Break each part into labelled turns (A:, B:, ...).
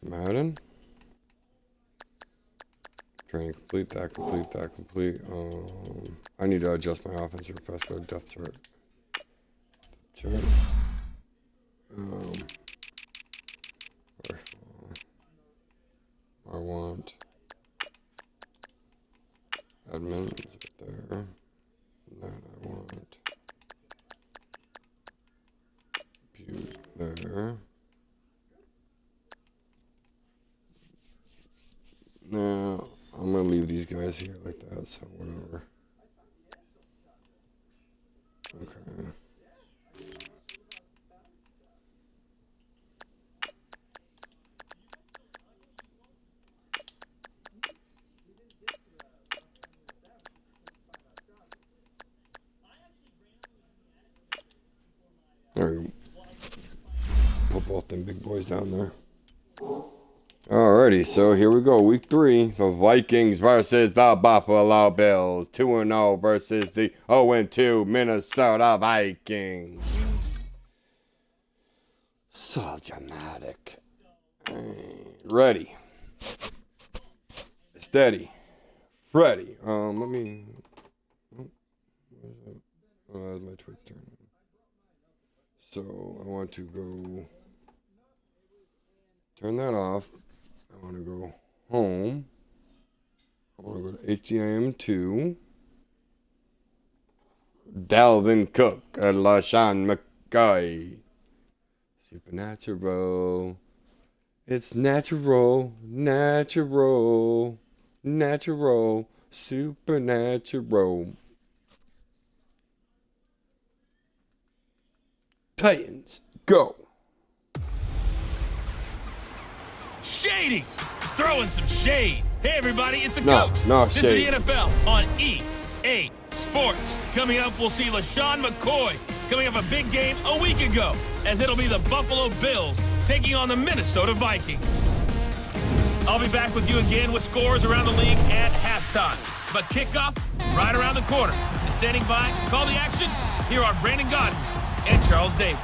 A: Madden. Training complete, that complete. I need to adjust my offense real fast. Go to depth chart. I want admins right there. And then I want compute there. Now I'm gonna leave these guys here like that, so whatever. Okay. There we go. Put both them big boys down there. Alrighty, so here we go. Week 3. The Vikings versus the Buffalo Bills. 2-0 versus the 0-2 Minnesota Vikings. So dramatic. Ready. Steady. Ready. Let me... that's my Twitch turn. So I want to go... Turn that off. I want to go home. I want to go to HDIM2. Dalvin Cook, LaShawn McCoy. Supernatural. It's natural, natural, natural, supernatural. Titans, go.
B: Shady! Throwing some shade. Hey, everybody, it's the coach.
A: No
B: this
A: shade.
B: is the NFL on EA Sports. Coming up, we'll see LaShawn McCoy coming off a big game a week ago, as it'll be the Buffalo Bills taking on the Minnesota Vikings. I'll be back with you again with scores around the league at halftime. But kickoff right around the corner. And standing by to call the action, here are Brandon Godden and Charles Davis.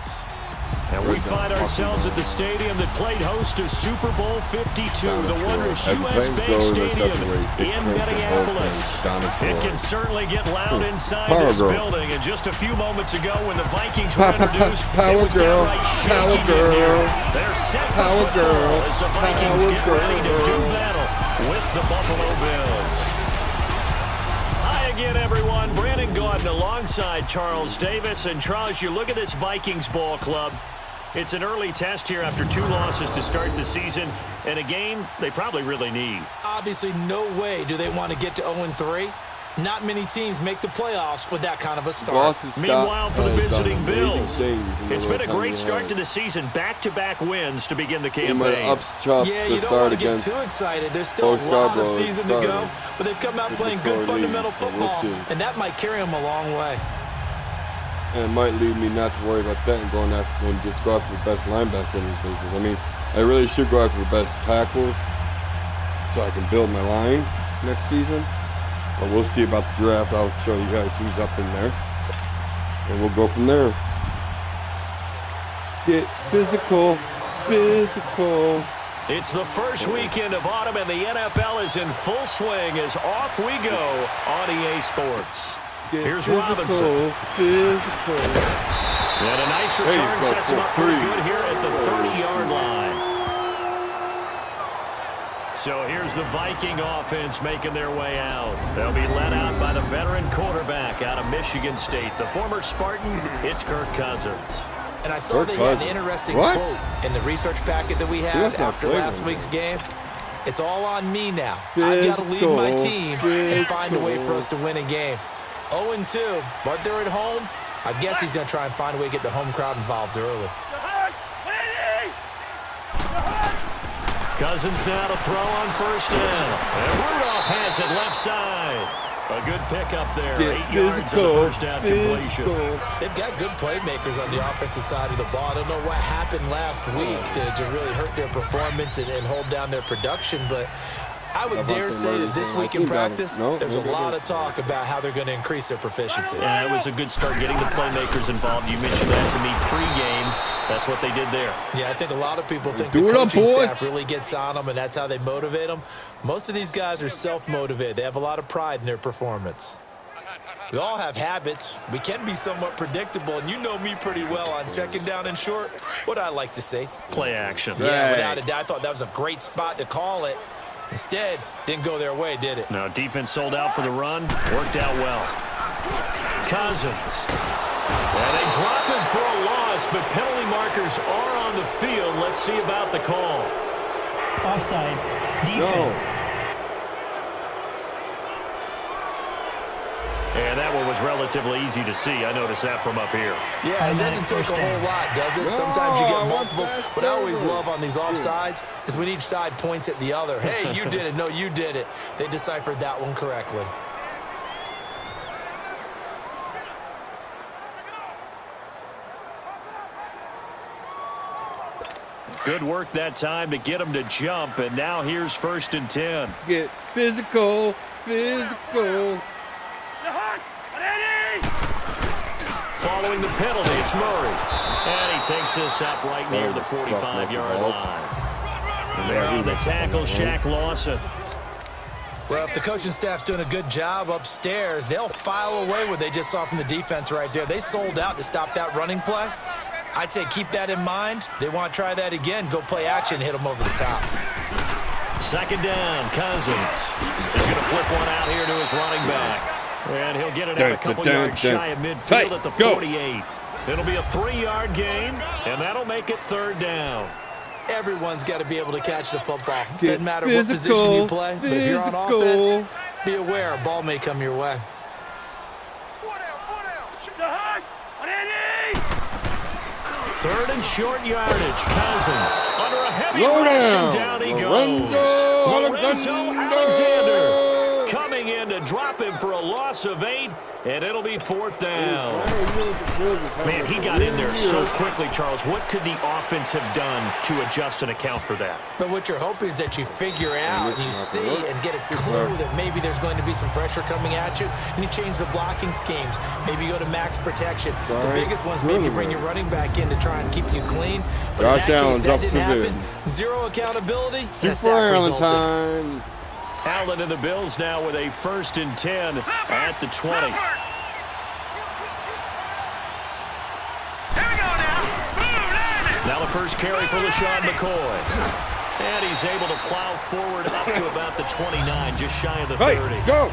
C: And we find ourselves at the stadium that played host to Super Bowl 52, the wondrous U.S. Bank Stadium in Minneapolis. It can certainly get loud inside this building. And just a few moments ago, when the Vikings were introduced,
A: Power Girl, Power Girl,
C: they're set for football as the Vikings get ready to do battle with the Buffalo Bills. Hi again, everyone. Brandon Gaudin alongside Charles Davis. And Charles, you look at this Vikings ball club. It's an early test here after 2 losses to start the season, and a game they probably really need.
D: Obviously, no way do they want to get to 0-3. Not many teams make the playoffs with that kind of a start.
C: Meanwhile, for the visiting Bills, it's been a great start to the season. Back-to-back wins to begin the campaign.
D: Yeah, you don't want to get too excited. There's still a lot of season to go, but they've come out playing good fundamental football, and that might carry them a long way.
A: And it might lead me not to worry about that and going after and just go after the best linebacker in the business. I mean, I really should go after the best tackles so I can build my line next season. But we'll see about the draft. I'll show you guys who's up in there. And we'll go from there. Get physical, physical.
C: It's the first weekend of autumn, and the NFL is in full swing as off we go on EA Sports. Here's
A: physical,
C: Robinson.
A: Physical.
C: And a nice return sets him up pretty good here at the 30-yard line. So here's the Viking offense making their way out. They'll be led out by the veteran quarterback out of Michigan State. The former Spartan, it's Kirk Cousins.
D: And I saw they had an interesting quote in the research packet that we had after last week's game. It's all on me now. I've got to lead my team and find a way for us to win a game. 0-2, but they're at home. I guess he's going to try and find a way to get the home crowd involved early.
C: Cousins now to throw on first down. And Rudolph has it left side. A good pickup there. 8 yards of the first down completion.
D: They've got good playmakers on the offensive side of the ball. I don't know what happened last week to really hurt their performance and hold down their production, but I would dare say that this week in practice, there's a lot of talk about how they're going to increase their proficiency.
C: Yeah, it was a good start getting the playmakers involved. You mentioned that to me pregame. That's what they did there.
D: Yeah, I think a lot of people think the coaching staff really gets on them, and that's how they motivate them. Most of these guys are self-motivated. They have a lot of pride in their performance. We all have habits. We can be somewhat predictable, and you know me pretty well on second down and short. What I like to see?
C: Play action.
D: Yeah, without a doubt. I thought that was a great spot to call it. Instead, didn't go their way, did it?
C: No, defense sold out for the run. Worked out well. Cousins. And they drop him for a loss, but penalty markers are on the field. Let's see about the call.
E: Offside. Defense.
A: No.
C: And that one was relatively easy to see. I noticed that from up here.
D: Yeah, it doesn't take a whole lot, does it? Sometimes you get multiples. What I always love on these offsides is when each side points at the other. Hey, you did it. No, you did it. They deciphered that one correctly.
C: Good work that time to get him to jump, and now here's 1st and 10.
A: Get physical, physical.
C: Following the penalty, it's Murray. And he takes this up right near the 45-yard line. There on the tackle, Shaq Lawson.
D: Well, if the coaching staff's doing a good job upstairs, they'll file away what they just saw from the defense right there. They sold out to stop that running play. I'd say keep that in mind. They want to try that again. Go play action, hit them over the top.
C: Second down, Cousins. He's going to flip one out here to his running back. And he'll get it out a couple yards shy of midfield at the 48. It'll be a 3-yard gain, and that'll make it 3rd down.
D: Everyone's got to be able to catch the football. Doesn't matter what position you play, but if you're on offense, be aware a ball may come your way.
C: Third and short yardage. Cousins under a heavy rush, and down he goes. Lorenzo Alexander coming in to drop him for a loss of 8, and it'll be 4th down. Man, he got in there so quickly, Charles. What could the offense have done to adjust and account for that?
D: But what you're hoping is that you figure out and you see and get a clue that maybe there's going to be some pressure coming at you, and you change the blocking schemes. Maybe you go to max protection. The biggest one's maybe bring your running back in to try and keep you clean. But in that case, that didn't happen. Zero accountability.
A: Super Allen time.
C: Allen and the Bills now with a 1st and 10 at the 20. Now the first carry for LaShawn McCoy. And he's able to plow forward up to about the 29, just shy of the 30.
A: Go!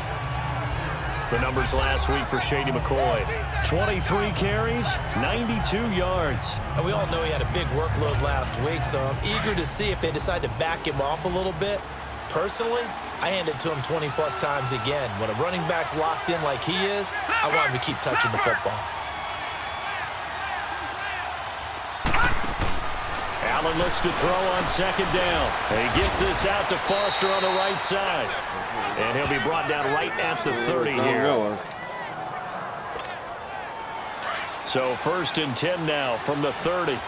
C: The numbers last week for Shady McCoy. 23 carries, 92 yards.
D: And we all know he had a big workload last week, so I'm eager to see if they decide to back him off a little bit. Personally, I hand it to him 20-plus times again. When a running back's locked in like he is, I want him to keep touching the football.
C: Allen looks to throw on 2nd down. And he gets this out to Foster on the right side. And he'll be brought down right at the 30 here. So 1st and 10 now from the 30.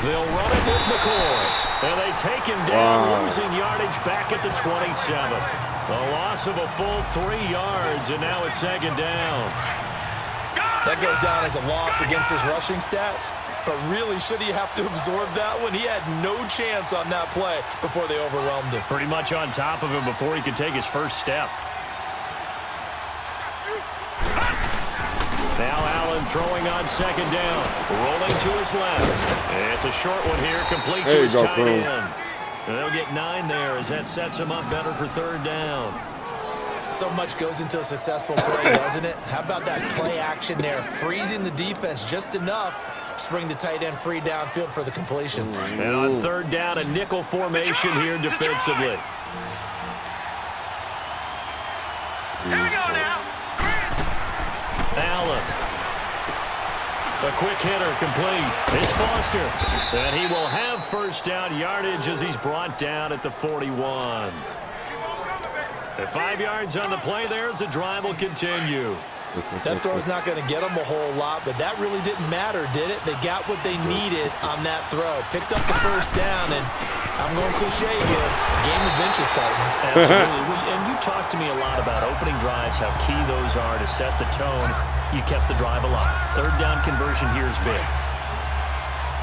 C: They'll run it with McCoy. And they take him down, losing yardage back at the 27. A loss of a full 3 yards, and now it's 2nd down.
D: That goes down as a loss against his rushing stats. But really, should he have to absorb that one? He had no chance on that play before they overwhelmed him.
C: Pretty much on top of him before he could take his first step. Now Allen throwing on 2nd down. Rolling to his left. It's a short one here, complete to his tight end. And they'll get 9 there as that sets him up better for 3rd down.
D: So much goes into a successful play, doesn't it? How about that play action there? Freezing the defense just enough to bring the tight end free downfield for the completion.
C: And on 3rd down, a nickel formation here defensively.
B: Here we go now.
C: Allen. A quick hitter complete. It's Foster. And he will have 1st down yardage as he's brought down at the 41. At 5 yards on the play there as the drive will continue.
D: That throw's not going to get them a whole lot, but that really didn't matter, did it? They got what they needed on that throw. Picked up the 1st down, and I'm going cliche here. Game of inches, partner.
C: Absolutely. And you You've talked to me a lot about opening drives, how key those are to set the tone. You kept the drive alive. Third down conversion here is big.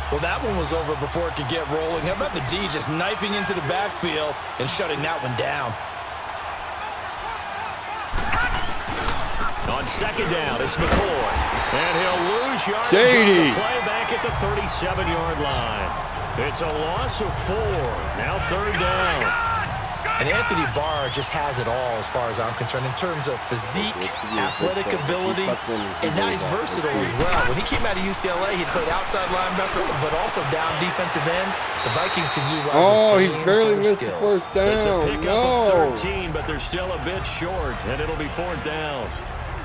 D: Well, that one was over before it could get rolling. How about the D just knifing into the backfield and shutting that one down?
C: On second down, it's McCoy. And he'll lose yards on
A: Shady.
C: the play back at the 37-yard line. It's a loss of 4. Now third down.
D: And Anthony Barr just has it all as far as I'm concerned in terms of physique, athletic ability, and now he's versatile as well. When he came out of UCLA, he played outside linebacker, but also down defensive end. The Vikings can utilize the same
A: he barely missed
D: skills.
A: the first down.
C: It's a pickup of 13, but they're still a bit short, and it'll be fourth down.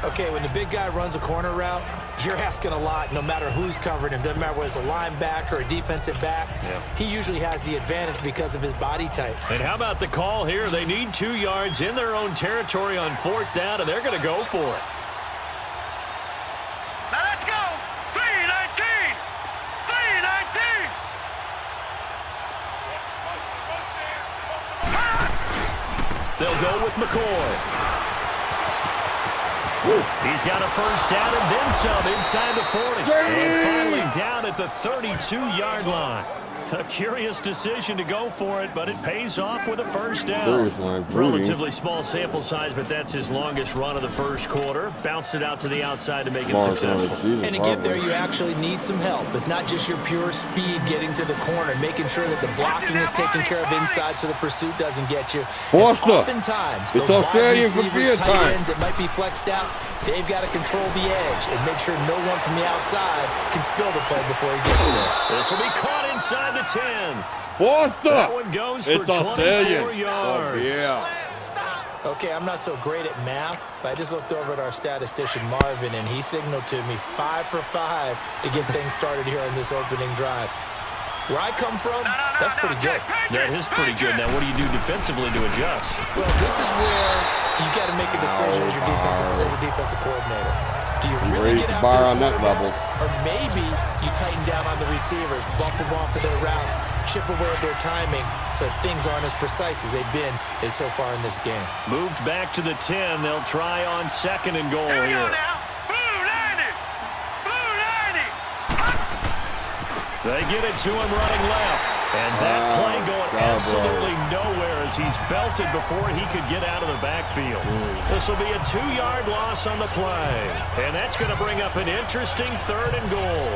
D: Okay, when the big guy runs a corner route, you're asking a lot no matter who's covering him. Doesn't matter whether it's a linebacker or a defensive back. Yeah. He usually has the advantage because of his body type.
C: And how about the call here? They need 2 yards in their own territory on fourth down, and they're going to go for it.
B: Now let's go. 3-19. 3-19.
C: They'll go with McCoy. He's got a first down and then some inside the 40. And finally down at the 32-yard line. A curious decision to go for it, but it pays off with a first down. Relatively small sample size, but that's his longest run of the first quarter. Bounced it out to the outside to make it successful.
D: And to get there, you actually need some help. It's not just your pure speed getting to the corner, making sure that the blocking is taken care of inside so the pursuit doesn't get you. Oftentimes,
A: it's
D: those
A: Australian
D: wide
A: for beer
D: receivers, tight
A: time.
D: ends that might be flexed out, they've got to control the edge and make sure no one from the outside can spill the play before he gets there.
C: This will be caught inside the 10.
A: That
C: one goes for 24 yards.
A: Oh, yeah.
D: Okay, I'm not so great at math, but I just looked over at our statistician, Marvin, and he signaled to me 5 for 5 to get things started here on this opening drive. Where I come from, that's pretty good.
C: That is pretty good. Now, what do you do defensively to adjust?
D: Well, this is where you got to make a decision as a defensive coordinator. Do you really get after
A: bar
D: the
A: on that level?
D: Or maybe you tighten down on the receivers, bump them off of their routes, chip away at their timing so things aren't as precise as they've been so far in this game.
C: Moved back to the 10. They'll try on second and goal here. They get it to him running left. And that play going absolutely nowhere as he's belted before he could get out of the backfield. This will be a 2-yard loss on the play. And that's going to bring up an interesting third and goal.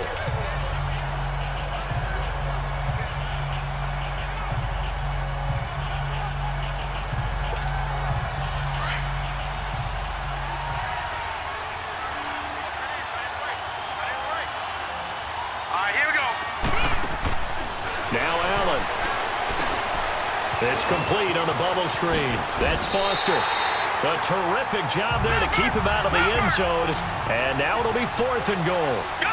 C: It's complete on the bubble screen. That's Foster. A terrific job there to keep him out of the end zone. And now it'll be fourth and goal.
B: Gone!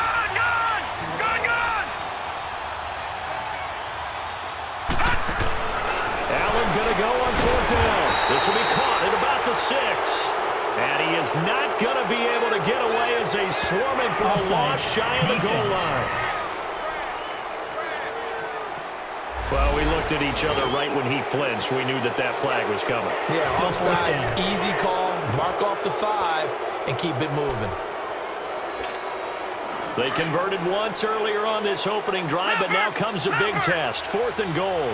C: Allen going to go on fourth down. This will be caught at about the 6. And he is not going to be able to get away as they swarm him for a loss shy of the goal line. Well, we looked at each other right when he flinched. We knew that that flag was coming.
D: Yeah, offsides, easy call, mark off the 5, and keep it moving.
C: They converted once earlier on this opening drive, but now comes a big test. Fourth and goal.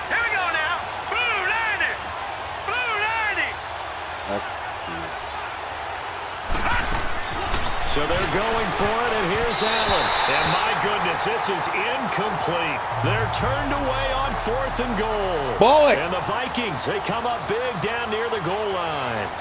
B: Here we go now. Blue 90.
C: So they're going for it, and here's Allen. And my goodness, this is incomplete. They're turned away on fourth and goal.
A: Bullets.
C: And the Vikings, they come up big down near the goal line.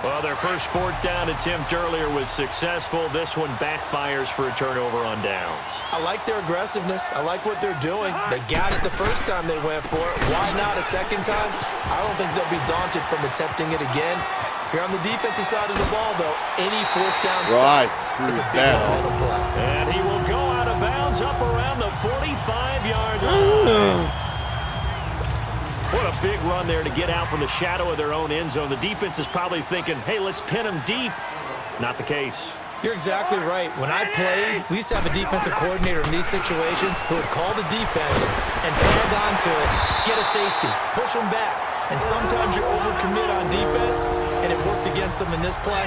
C: Well, their first fourth down attempt earlier was successful. This one backfires for a turnover on downs.
D: I like their aggressiveness. I like what they're doing. They got it the first time they went for it. Why not a second time? I don't think they'll be daunted from attempting it again. If you're on the defensive side of the ball, though, any fourth down stop is a big momentum play.
C: And he will go out of bounds up around the 45-yard line. What a big run there to get out from the shadow of their own end zone. The defense is probably thinking, hey, let's pin him deep. Not the case.
D: You're exactly right. When I played, we used to have a defensive coordinator in these situations who would call the defense and tag onto it, get a safety, push them back. And sometimes you overcommit on defense, and it worked against them in this play.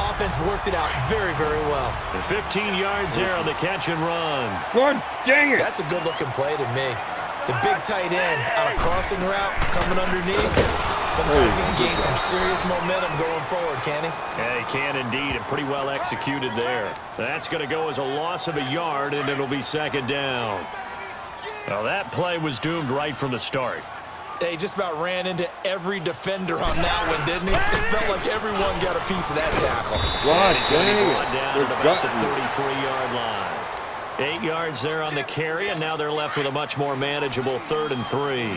D: Offense worked it out very, very well.
C: And 15 yards there on the catch and run.
A: God dang it!
D: That's a good-looking play to me. The big tight end on a crossing route coming underneath. Sometimes he can gain some serious momentum going forward, can he?
C: Yeah, he can indeed, and pretty well executed there. That's going to go as a loss of a yard, and it'll be second down. Well, that play was doomed right from the start.
D: They just about ran into every defender on that one, didn't he? It felt like everyone got a piece of that tackle.
A: God dang
C: Down at about the 33-yard line. 8 yards there on the carry, and now they're left with a much more manageable 3rd and 3.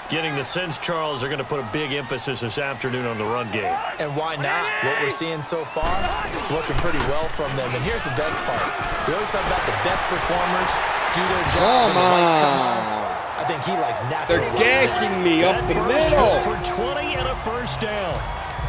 C: Getting the sense, Charles, they're going to put a big emphasis this afternoon on the run game.
D: And why not? What we're seeing so far, working pretty well from them. And here's the best part. We always talk about the best performers do their job when the lights come on. I think he likes natural.
A: They're gashing me up the middle.
C: For 20 and a first down.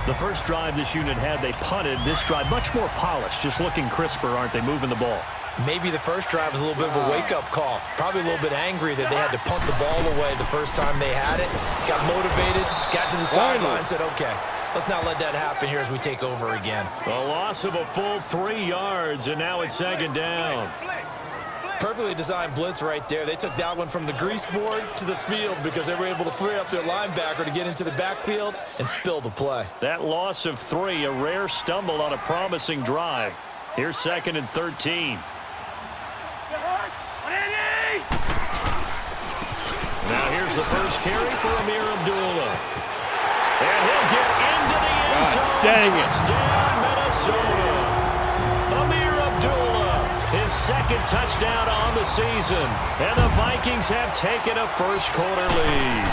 C: The first drive this unit had, they punted. This drive, much more polished, just looking crisper, aren't they, moving the ball?
D: Maybe the first drive was a little bit of a wake-up call. Probably a little bit angry that they had to punt the ball away the first time they had it. Got motivated, got to the sideline, said, okay, let's not let that happen here as we take over again.
C: A loss of a full 3 yards, and now it's second down.
D: Perfectly designed blitz right there. They took that one from the grease board to the field because they were able to free up their linebacker to get into the backfield and spill the play.
C: That loss of 3, a rare stumble on a promising drive. Here's 2nd and 13. Now here's the first carry for Amir Abdullah. And he'll get into the end zone.
A: Dang it.
C: Touchdown, Minnesota. Amir Abdullah, his 2nd touchdown on the season. And the Vikings have taken a first-quarter lead.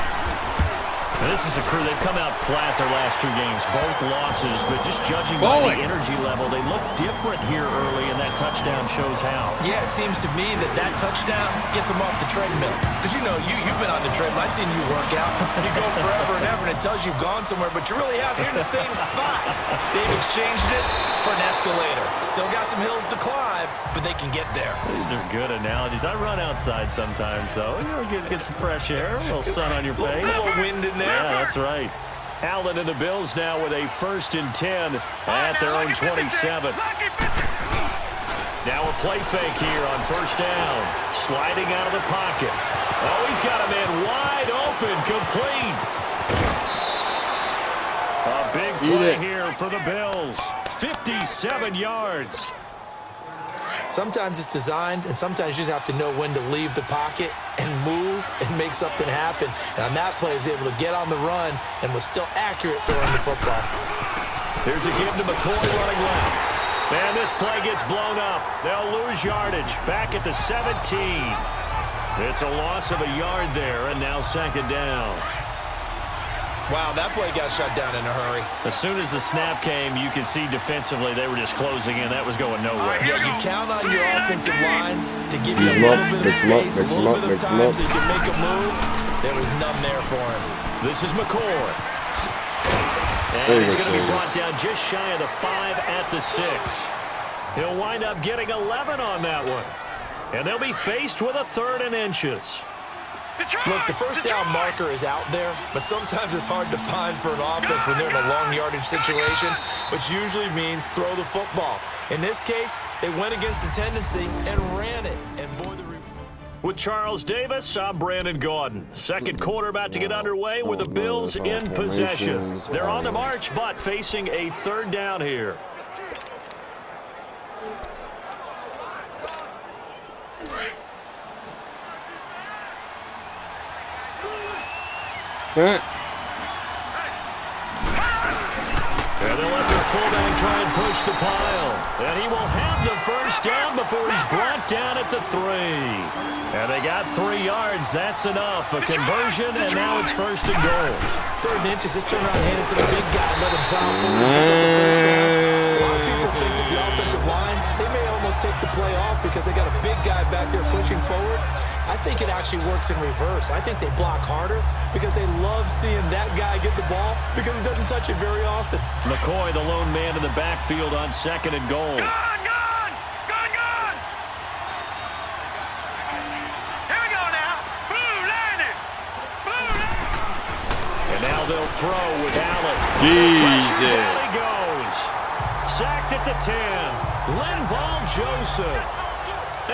C: And this is a crew, they've come out flat their last 2 games, both losses, but just judging by the energy level, they look different here early, and that touchdown shows how.
D: Yeah, it seems to me that touchdown gets them off the treadmill. Because, you know, you've been on the treadmill. I've seen you work out. You go forever and ever, and it tells you you've gone somewhere, but you really have. You're in the same spot. They've exchanged it for an escalator. Still got some hills to climb, but they can get there.
C: These are good analogies. I run outside sometimes, though. You know, get some fresh air, a little sun on your face.
D: A little wind in there.
C: Yeah, that's right. Allen and the Bills now with a 1st and 10 at their own 27. Now a play fake here on 1st down. Sliding out of the pocket. Oh, he's got a man wide open, complete. A big play here for the Bills. 57 yards.
D: Sometimes it's designed, and sometimes you just have to know when to leave the pocket and move and make something happen. And on that play, he was able to get on the run and was still accurate throwing the football.
C: Here's a give to McCoy running left. And this play gets blown up. They'll lose yardage back at the 17. It's a loss of a yard there, and now second down.
D: Wow, that play got shut down in a hurry.
C: As soon as the snap came, you could see defensively they were just closing in. That was going nowhere.
D: Yeah, you count on your offensive line to give you a little bit of space, a little bit of time so you can make a move. There was none there for him.
C: This is McCoy. And he's going to be brought down just shy of the 5 at the 6. He'll wind up getting 11 on that one. And they'll be faced with a 3rd and inches.
D: Look, the first down marker is out there, but sometimes it's hard to find for an offense when they're in a long yardage situation, which usually means throw the football. In this case, they went against the tendency and ran it. And boy,
C: with Charles Davis, I'm Brandon Gaudin. Second quarter about to get underway with the Bills in possession. They're on the march, but facing a 3rd down here.
A: Huh?
C: And they'll let their fullback try and push the pile. And he will have the first down before he's brought down at the 3. And they got 3 yards. That's enough. A conversion, and now it's 1st and goal.
D: 3rd and inches. Just turn around and hand it to the big guy and let him plow forward and pick up the first down. A lot of people think that the offensive line, they may almost take the play off because they got a big guy back there pushing forward. I think it actually works in reverse. I think they block harder because they love seeing that guy get the ball because he doesn't touch it very often.
C: McCoy, the lone man in the backfield on 2nd and goal.
F: Gone! Here we go now. Blue landed.
C: throw with Allen.
A: Jesus.
C: Down he goes. Sacked at the 10. Linval Joseph.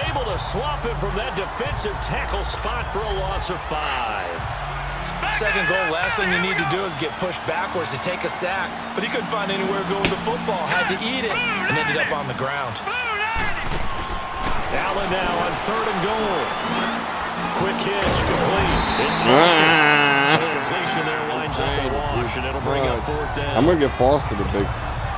C: Able to swap him from that defensive tackle spot for a loss of 5.
D: Second goal, last thing you need to do is get pushed backwards to take a sack. But he couldn't find anywhere to go with the football. Had to eat it and ended up on the ground.
C: Allen now on 3rd and goal. Quick hitch, complete. It's Foster. Completion there lines up a wash, and it'll bring up 4th down.
A: I'm going to get Foster the big.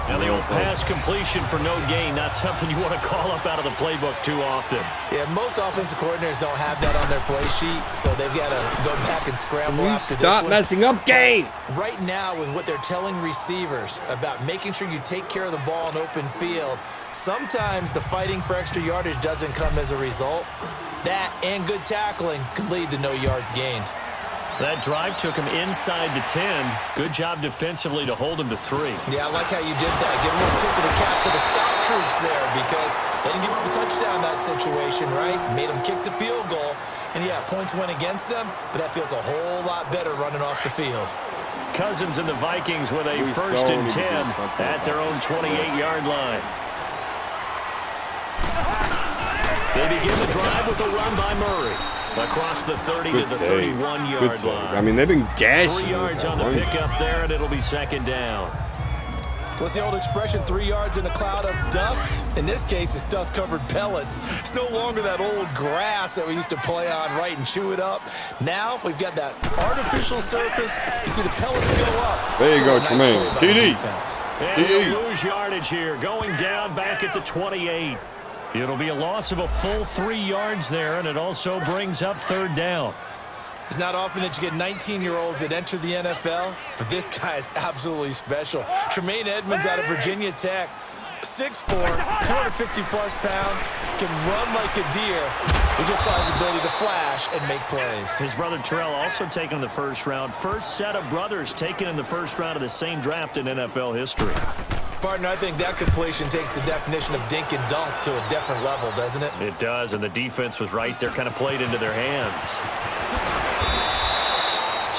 C: Now the old pass completion for no gain, not something you want to call up out of the playbook too often.
D: Yeah, most offensive coordinators don't have that on their play sheet, so they've got to go back and scramble after this one.
A: Stop messing up game.
D: Right now, with what they're telling receivers about making sure you take care of the ball in open field, sometimes the fighting for extra yardage doesn't come as a result. That and good tackling can lead to no yards gained.
C: That drive took him inside the 10. Good job defensively to hold him to 3.
D: Yeah, I like how you did that. Give a little tip of the cap to the stop troops there because they didn't give up a touchdown in that situation, right? Made them kick the field goal. And, yeah, points went against them, but that feels a whole lot better running off the field.
C: Cousins and the Vikings with a 1st and 10 at their own 28-yard line. They begin the drive with a run by Murray. Across the 30
A: Good
C: to the
A: save.
C: 31-yard line.
A: I mean, they've been gashing.
C: 3 yards on the pickup there, and it'll be 2nd down.
D: What's the old expression, 3 yards in a cloud of dust? In this case, it's dust-covered pellets. It's no longer that old grass that we used to play on, right, and chew it up. Now we've got that artificial surface. You see the pellets go up.
A: There you
D: Still
A: go,
D: a nice
A: Tremaine.
D: play by the
A: TD.
D: defense.
C: And he'll lose yardage here, going down back at the 28. It'll be a loss of a full 3 yards there, and it also brings up 3rd down.
D: It's not often that you get 19-year-olds that enter the NFL, but this guy is absolutely special. Tremaine Edmonds out of Virginia Tech, 6'4", 250-plus pounds, can run like a deer. We just saw his ability to flash and make plays.
C: His brother Terrell also taken in the 1st round. First set of brothers taken in the 1st round of the same draft in NFL history.
D: Partner, I think that completion takes the definition of dink and dunk to a different level, doesn't it?
C: It does, and the defense was right there, kind of played into their hands.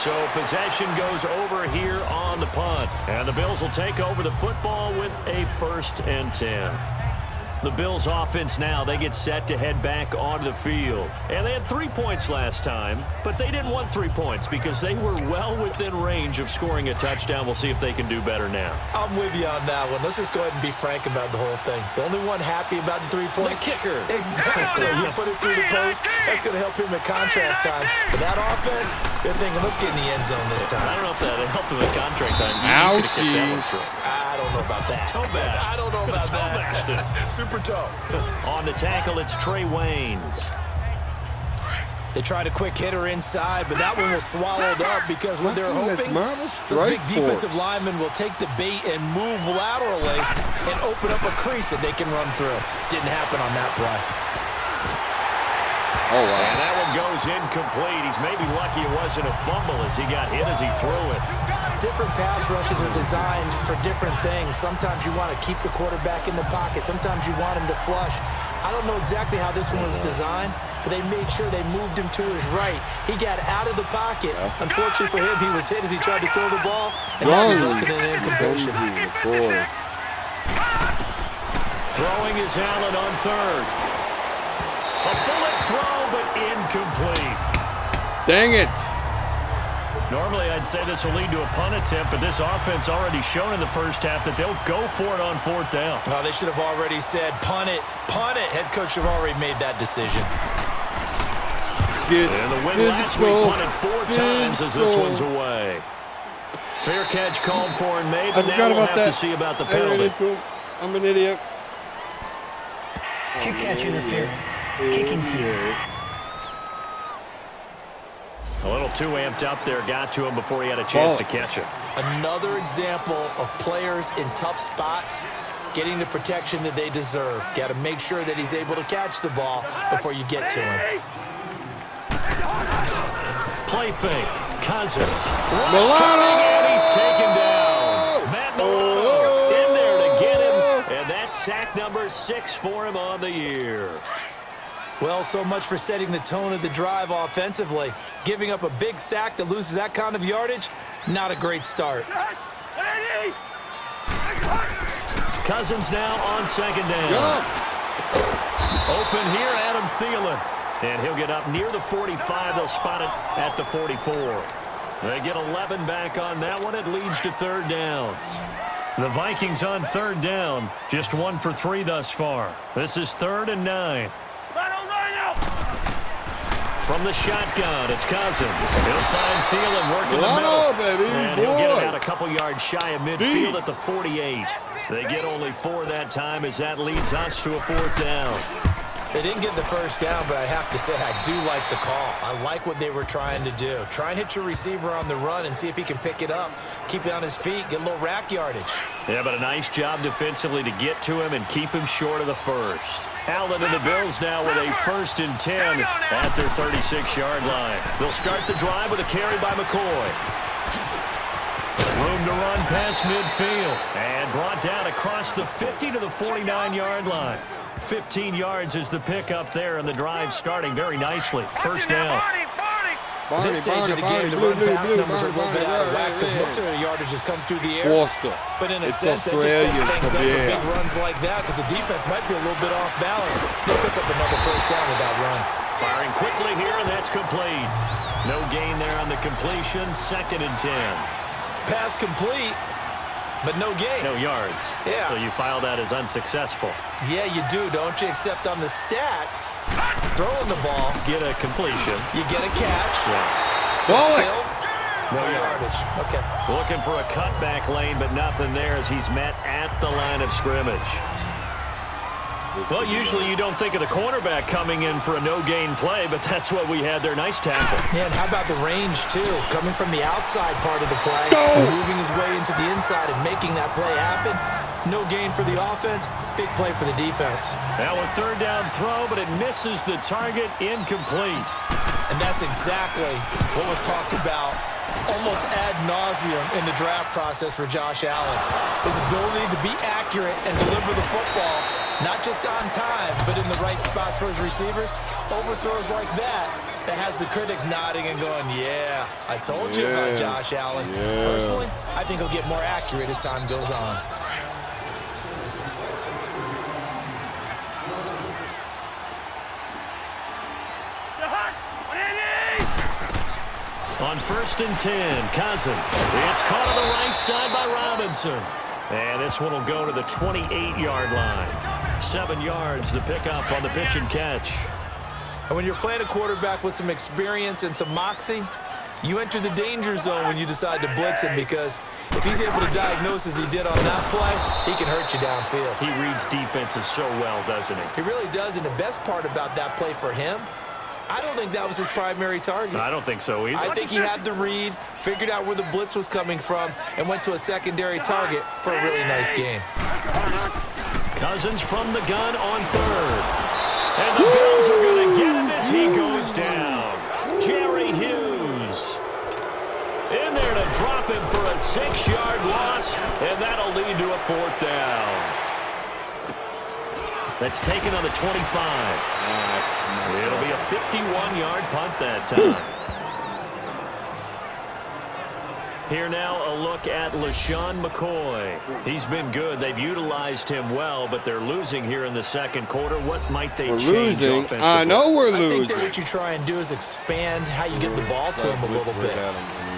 C: So possession goes over here on the punt. And the Bills will take over the football with a 1st and 10. The Bills offense now, they get set to head back onto the field. And they had 3 points last time, but they didn't want 3 points because they were well within range of scoring a touchdown. We'll see if they can do better now.
D: I'm with you on that one. Let's just go ahead and be frank about the whole thing. The only one happy about the 3-point
C: kicker.
D: Exactly. You put it through the post. That's going to help him at contract time. But that offense, they're thinking, let's get in the end zone this time.
C: I don't know if that helped him at contract time.
A: Ouchie.
D: I don't know about that.
C: Toe bash.
D: I don't know about
C: Toe bashed it.
D: that. Super toe.
C: On the tackle, it's Trey Waynes.
D: They tried a quick hitter inside, but that one was swallowed up because when they're hoping this big defensive lineman will take the bait and move laterally and open up a crease that they can run through. Didn't happen on that play.
A: Oh, wow.
C: And that one goes incomplete. He's maybe lucky it wasn't a fumble as he got hit as he threw it.
D: Different pass rushes are designed for different things. Sometimes you want to keep the quarterback in the pocket. Sometimes you want him to flush. I don't know exactly how this one was designed, but they made sure they moved him to his right. He got out of the pocket. Unfortunately for him, he was hit as he tried to throw the ball, and that resulted in an incompletion.
C: Throwing is Allen on 3rd. A bullet throw, but incomplete.
A: Dang it.
C: Normally, I'd say this will lead to a punt attempt, but this offense already shown in the 1st half that they'll go for it on 4th down.
D: Oh, they should have already said, punt it, punt it. Head coach should have already made that decision.
C: And the win last week punted 4 times as this one's away. Fair catch called for and made, but now we'll have to see about the penalty.
A: I'm an idiot.
E: Kick catch interference. Kicking team.
C: A little too amped up there, got to him before he had a chance to catch it.
D: Another example of players in tough spots getting the protection that they deserve. Got to make sure that he's able to catch the ball before you get to him.
C: Play fake. Cousins.
A: Milano!
C: And he's taken down. Matt Milano in there to get him. And that's sack number 6 for him on the year.
D: Well, so much for setting the tone of the drive offensively. Giving up a big sack that loses that kind of yardage, not a great start.
C: Cousins now on second down. Open here, Adam Thielen. And he'll get up near the 45. They'll spot it at the 44. They get 11 back on that one. It leads to third down. The Vikings on third down. Just 1 for 3 thus far. This is 3rd and 9. From the shotgun, it's Cousins. He'll find Thielen working the middle.
A: Baby,
C: and he'll get it out a couple yards shy of midfield at the 48. They get only 4 that time as that leads us to a 4th down.
D: They didn't get the first down, but I have to say I do like the call. I like what they were trying to do. Try and hit your receiver on the run and see if he can pick it up. Keep it on his feet, get a little rack yardage.
C: Yeah, but a nice job defensively to get to him and keep him short of the first. Allen and the Bills now with a 1st and 10 at their 36-yard line. They'll start the drive with a carry by McCoy. Room to run past midfield and brought down across the 50 to the 49-yard line. 15 yards is the pickup there, and the drive starting very nicely. First down.
D: At this stage of the game, the run-pass numbers are a little bit out of whack because most of the yardage has come through the air. But in a sense, that just sets things up for big runs like that because the defense might be a little bit off balance. They'll pick up another first down with that run.
C: Firing quickly here, and that's complete. No gain there on the completion. 2nd and 10.
D: Pass complete, but no gain.
C: No yards.
D: Yeah.
C: So you file that as unsuccessful.
D: Yeah, you do, don't you? Except on the stats, throwing the ball.
C: Get a completion.
D: You get a catch.
C: Yeah.
D: Still, no yardage. Okay.
C: Looking for a cutback lane, but nothing there as he's met at the line of scrimmage. Well, usually you don't think of the cornerback coming in for a no-gain play, but that's what we had there. Nice tackle.
D: Yeah, and how about the range, too? Coming from the outside part of the play, moving his way into the inside and making that play happen. No gain for the offense, big play for the defense.
C: Now a 3rd down throw, but it misses the target, incomplete.
D: And that's exactly what was talked about almost ad nauseum in the draft process for Josh Allen. His ability to be accurate and deliver the football, not just on time, but in the right spots for his receivers. Overthrows like that has the critics nodding and going, yeah, I told you about Josh Allen. Personally, I think he'll get more accurate as time goes on.
C: On 1st and 10, Cousins. It's caught on the right side by Robinson. And this one will go to the 28-yard line. 7 yards, the pickup on the pitch and catch.
D: And when you're playing a quarterback with some experience and some moxie, you enter the danger zone when you decide to blitz him because if he's able to diagnose as he did on that play, he can hurt you downfield.
C: He reads defenses so well, doesn't he?
D: He really does, and the best part about that play for him, I don't think that was his primary target.
C: I don't think so either.
D: I think he had the read, figured out where the blitz was coming from, and went to a secondary target for a really nice game.
C: Cousins from the gun on 3rd. And the Bills are going to get him as he goes down. Jerry Hughes in there to drop him for a 6-yard loss, and that'll lead to a 4th down. That's taken on the 25. It'll be a 51-yard punt that time. Here now, a look at LaShawn McCoy. He's been good. They've utilized him well, but they're losing here in the 2nd quarter. What might they change offensively?
A: I know we're losing.
D: I think that what you try and do is expand how you get the ball to him a little bit.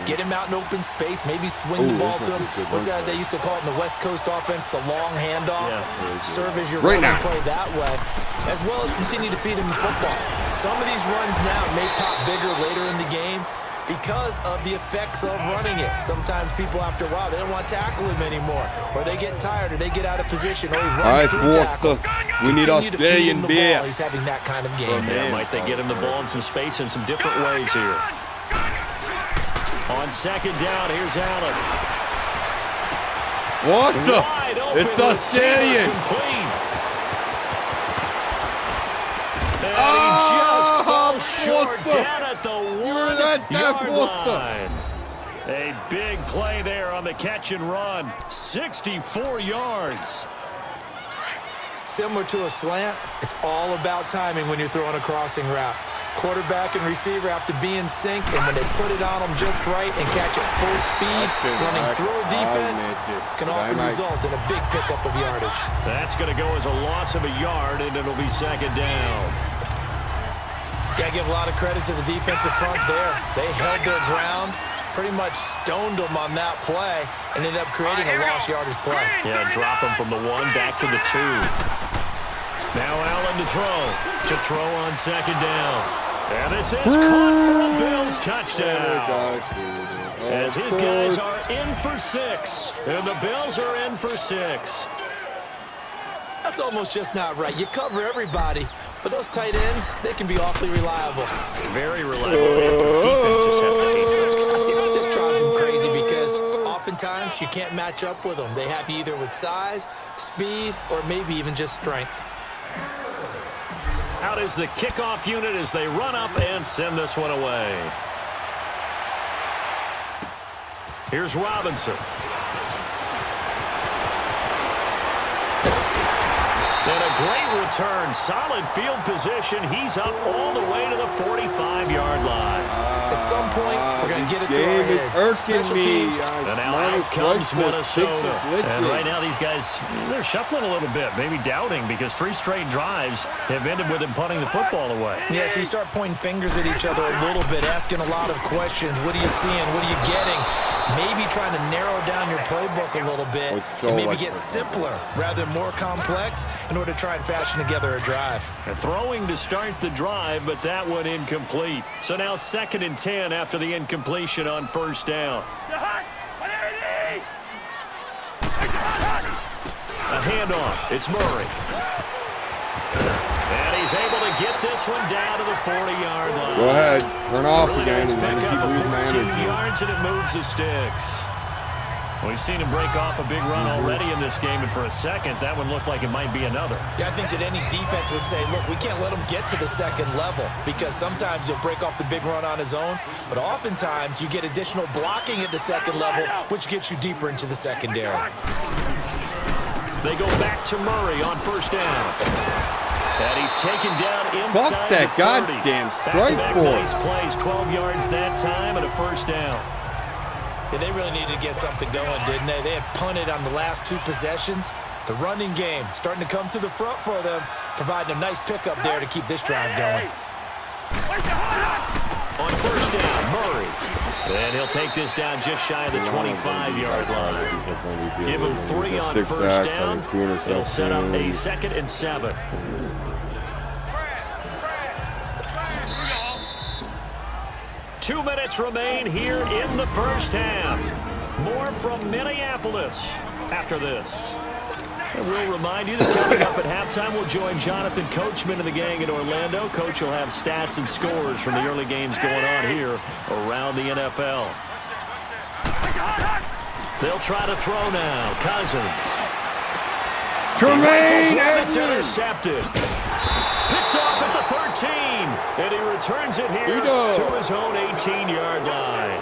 D: Get him out in open space, maybe swing the ball to him. What's that they used to call it in the West Coast offense, the long handoff? Yeah. Serve as your running play that way, as well as continue to feed him the football. Some of these runs now may pop bigger later in the game because of the effects of running it. Sometimes people, after a while, they don't want to tackle him anymore, or they get tired, or they get out of position, or he runs through tackles.
A: We need Australian beer.
D: He's having that kind of game.
C: Might they get him the ball in some space in some different ways here? On 2nd down, here's Allen.
A: Worcester! It's Australian!
C: And he just falls short down at the 1-yard line. A big play there on the catch and run. 64 yards.
D: Similar to a slant, it's all about timing when you're throwing a crossing route. Quarterback and receiver have to be in sync, and when they put it on them just right and catch it full speed, running through a defense can often result in a big pickup of yardage.
C: That's going to go as a loss of a yard, and it'll be second down.
D: Got to give a lot of credit to the defensive front there. They held their ground, pretty much stoned them on that play, and ended up creating a lost yardage play.
C: Yeah, drop them from the 1 back to the 2. Now Allen to throw on second down. And this is caught for a Bills touchdown. As his guys are in for 6, and the Bills are in for 6.
D: That's almost just not right. You cover everybody, but those tight ends, they can be awfully reliable.
C: Very reliable. Defense just has to hate those guys.
D: It just drives them crazy because oftentimes you can't match up with them. They have you either with size, speed, or maybe even just strength.
C: Out is the kickoff unit as they run up and send this one away. Here's Robinson. And a great return. Solid field position. He's up all the way to the 45-yard line.
D: At some point, we're going to get it through our heads. Special teams.
C: And now out comes Minnesota. And right now these guys, they're shuffling a little bit, maybe doubting, because 3 straight drives have ended with them punting the football away.
D: Yeah, so you start pointing fingers at each other a little bit, asking a lot of questions. What are you seeing? What are you getting? Maybe trying to narrow down your playbook a little bit and maybe get simpler rather than more complex in order to try and fashion together a drive.
C: And throwing to start the drive, but that one incomplete. So now 2nd and 10 after the incompletion on first down. A handoff. It's Murray. And he's able to get this one down to the 40-yard line.
A: Go ahead. Turn off
C: really
A: again
C: nice
A: and then keep losing my
C: 14
A: energy.
C: yards, and it moves the sticks. We've seen him break off a big run already in this game, and for a second, that one looked like it might be another.
D: Yeah, I think that any defense would say, look, we can't let him get to the second level because sometimes he'll break off the big run on his own, but oftentimes you get additional blocking at the second level, which gets you deeper into the secondary.
C: They go back to Murray on first down. And he's taken down inside
A: Fuck that
C: the 30.
A: goddamn strike
C: Nice
A: force.
C: plays, 12 yards that time and a first down.
D: Yeah, they really needed to get something going, didn't they? They had punted on the last 2 possessions. The running game starting to come to the front for them, providing a nice pickup there to keep this drive going.
C: On first down, Murray. And he'll take this down just shy of the 25-yard line. Give him 3 on first down. He'll set up a 2nd and 7. Two minutes remain here in the first half. More from Minneapolis after this. And we'll remind you that coming up at halftime, we'll join Jonathan Coachman and the gang in Orlando. Coach will have stats and scores from the early games going on here around the NFL. They'll try to throw now. Cousins.
A: Tremaine
C: Edmonds
A: Edmonds.
C: intercepted. Picked off at the 13. And he returns it here to his own 18-yard line.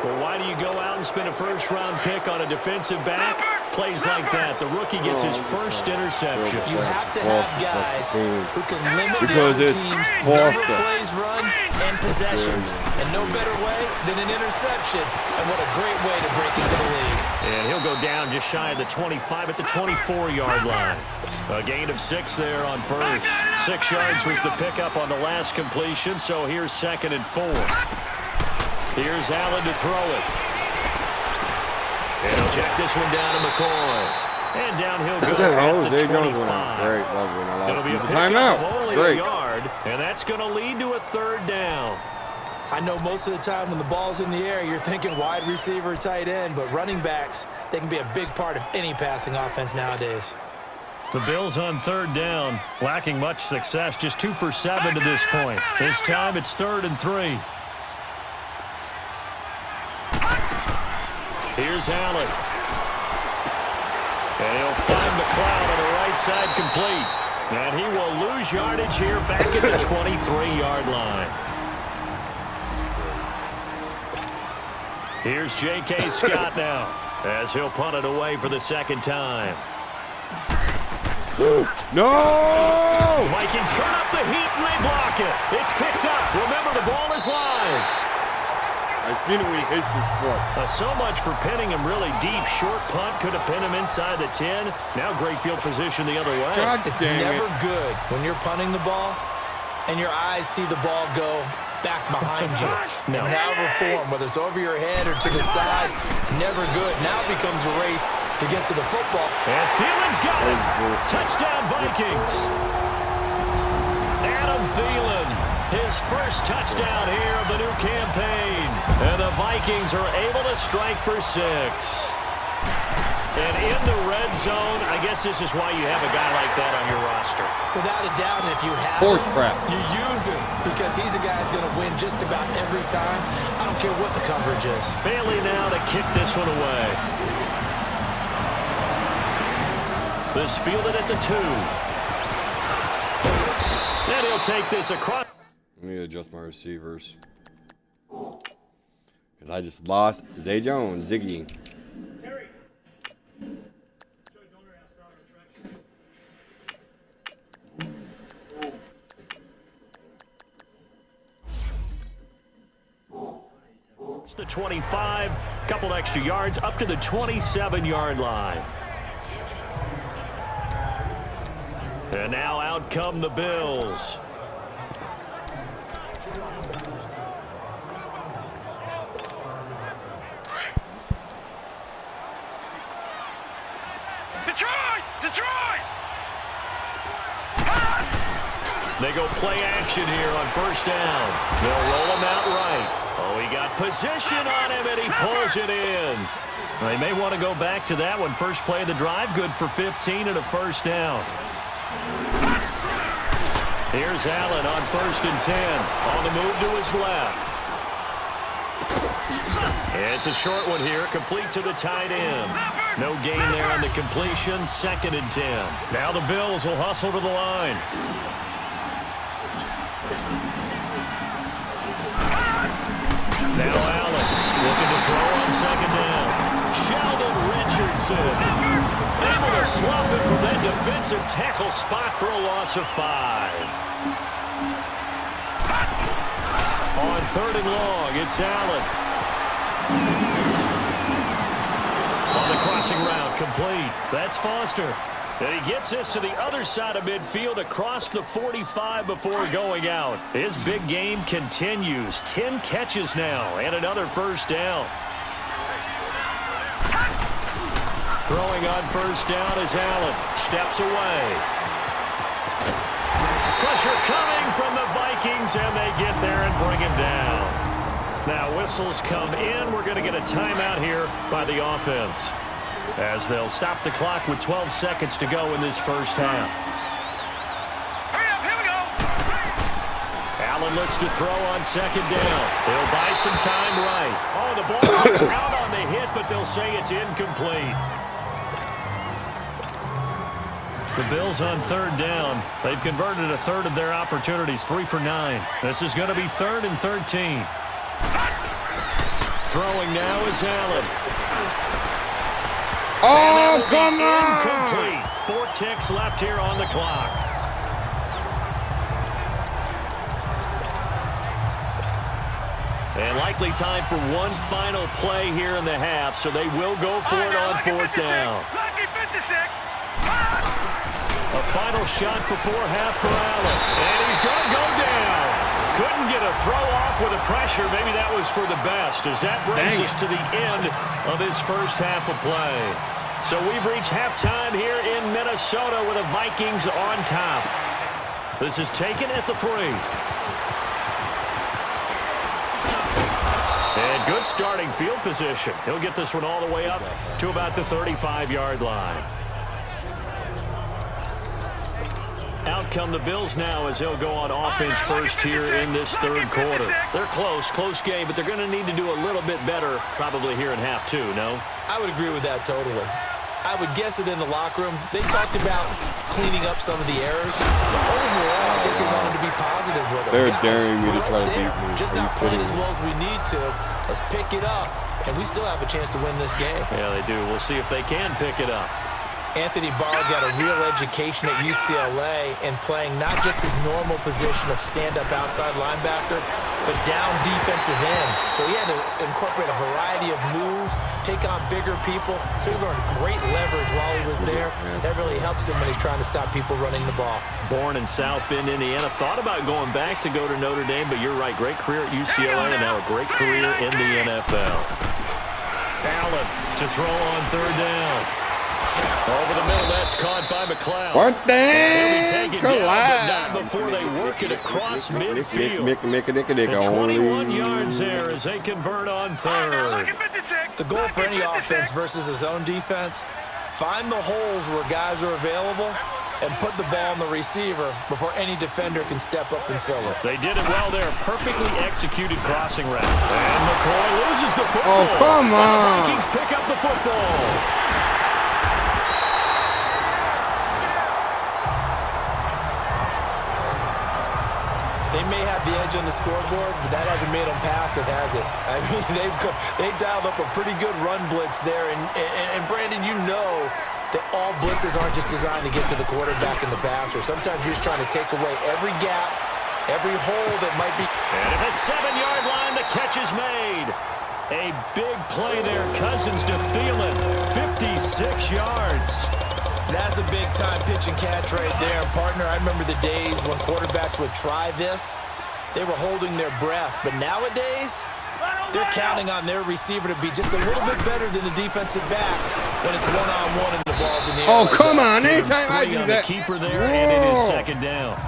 C: Well, why do you go out and spend a first-round pick on a defensive back? Plays like that. The rookie gets his first interception.
D: You have to have guys who can limit
A: because
D: their
A: it's
D: team's
A: Foster.
D: number of plays run and possessions. And no better way than an interception. And what a great way to break into the league.
C: And he'll go down just shy of the 25 at the 24-yard line. A gain of 6 there on first. 6 yards was the pickup on the last completion, so here's 2nd and 4. Here's Allen to throw it. And he'll check this one down to McCoy. And downhill goes at the 25.
A: Great, lovely.
C: It'll be a
A: timeout.
C: Of only
A: Great.
C: a yard, and that's going to lead to a 3rd down.
D: I know most of the time when the ball's in the air, you're thinking wide receiver, tight end, but running backs, they can be a big part of any passing offense nowadays.
C: The Bills on 3rd down, lacking much success, just 2 for 7 to this point. This time it's 3rd and 3. Here's Allen. And he'll find McLeod on the right side complete. And he will lose yardage here back at the 23-yard line. Here's J.K. Scott now as he'll punt it away for the 2nd time.
A: No!
C: Vikings turn up the heat and they block it. It's picked up. Remember, the ball is live.
A: I seen it when he hits his foot.
C: So much for pinning him really deep. Short punt could have pinned him inside the 10. Now great field position the other way.
A: God
D: It's
A: dang
D: never
A: it.
D: good when you're punting the ball and your eyes see the ball go back behind you.
C: No.
D: In however form, whether it's over your head or to the side, never good. Now it becomes a race to get to the football.
C: And Thielen's got it. Touchdown, Vikings. Adam Thielen, his first touchdown here of the new campaign. And the Vikings are able to strike for 6. And in the red zone, I guess this is why you have a guy like that on your roster.
D: Without a doubt, and if you have
A: Horse
D: him,
A: crap.
D: you use him because he's a guy who's going to win just about every time. I don't care what the coverage is.
C: Bailey now to kick this one away. This fielded at the 2. And he'll take this across.
A: Let me adjust my receivers. Because I just lost Zay Jones, Ziggy.
C: It's the 25, couple extra yards up to the 27-yard line. And now out come the Bills.
B: Detroit!
C: They go play action here on first down. They'll roll him out right. Oh, he got position on him, and he pulls it in. They may want to go back to that one. First play of the drive, good for 15 and a first down. Here's Allen on first and 10. On the move to his left. It's a short one here, complete to the tight end. No gain there on the completion, second and 10. Now the Bills will hustle to the line. Now Allen looking to throw on second down. Sheldon Richardson able to slump it from that defensive tackle spot for a loss of 5. On third and long, it's Allen. On the crossing route, complete. That's Foster. And he gets this to the other side of midfield across the 45 before going out. His big game continues. 10 catches now and another first down. Throwing on first down is Allen. Steps away. Pressure coming from the Vikings, and they get there and bring him down. Now whistles come in. We're going to get a timeout here by the offense, as they'll stop the clock with 12 seconds to go in this first half.
B: Hurry up, here we go!
C: Allen looks to throw on second down. He'll buy some time right. Oh, the ball is out on the hit, but they'll say it's incomplete. The Bills on third down. They've converted a third of their opportunities, 3 for 9. This is going to be 3rd and 13. Throwing now is Allen.
A: Oh, come on!
C: Incomplete. 4 ticks left here on the clock. And likely time for one final play here in the half, so they will go for it on 4th down. A final shot before half for Allen. And he's going to go down. Couldn't get a throw off with the pressure. Maybe that was for the best, as that brings us to the end of this first half of play. So we've reached halftime here in Minnesota with the Vikings on top. This is taken at the 3. And good starting field position. He'll get this one all the way up to about the 35-yard line. Out come the Bills now as they'll go on offense first here in this third quarter. They're close game, but they're going to need to do a little bit better probably here in half 2, no?
D: I would agree with that totally. I would guess it in the locker room. They talked about cleaning up some of the errors, but overall, I think they wanted to be positive with them.
A: They're
D: Guys,
A: daring me to
D: we're
A: try
D: right
A: to beat
D: there,
A: me.
D: just
A: Are you
D: not playing
A: kidding
D: as
A: me?
D: well as we need to. Let's pick it up, and we still have a chance to win this game.
C: Yeah, they do. We'll see if they can pick it up.
D: Anthony Barr got a real education at UCLA and playing not just his normal position of stand-up outside linebacker, but down defensive end. So he had to incorporate a variety of moves, take on bigger people. So he learned great leverage while he was there. That really helps him when he's trying to stop people running the ball.
C: Born in South Bend, Indiana. Thought about going back to go to Notre Dame, but you're right. Great career at UCLA and now a great career in the NFL. Allen to throw on third down. Over the middle, that's caught by McLeod.
A: What the
C: heck?
A: Collide.
C: Not before they work it across midfield.
A: And
C: 21 yards there as they convert on third.
D: The goal for any offense versus a zone defense, find the holes where guys are available and put the ball on the receiver before any defender can step up and fill it.
C: They did it well there. Perfectly executed crossing route. And McCoy loses the football.
A: Oh, come on.
C: The Vikings pick up the football.
D: They may have the edge on the scoreboard, but that hasn't made them passive, has it? I mean, they dialed up a pretty good run blitz there. And Brandon, you know that all blitzes aren't just designed to get to the quarterback and the passer. Sometimes you're just trying to take away every gap, every hole that might be.
C: And at the 7-yard line, the catch is made. A big play there. Cousins to Thielen, 56 yards.
D: That's a big-time pitch and catch right there. Partner, I remember the days when quarterbacks would try this. They were holding their breath. But nowadays, they're counting on their receiver to be just a little bit better than the defensive back when it's one-on-one and the ball's in the air.
A: Oh, come on. Anytime I do that.
C: The keeper there, and it is second down.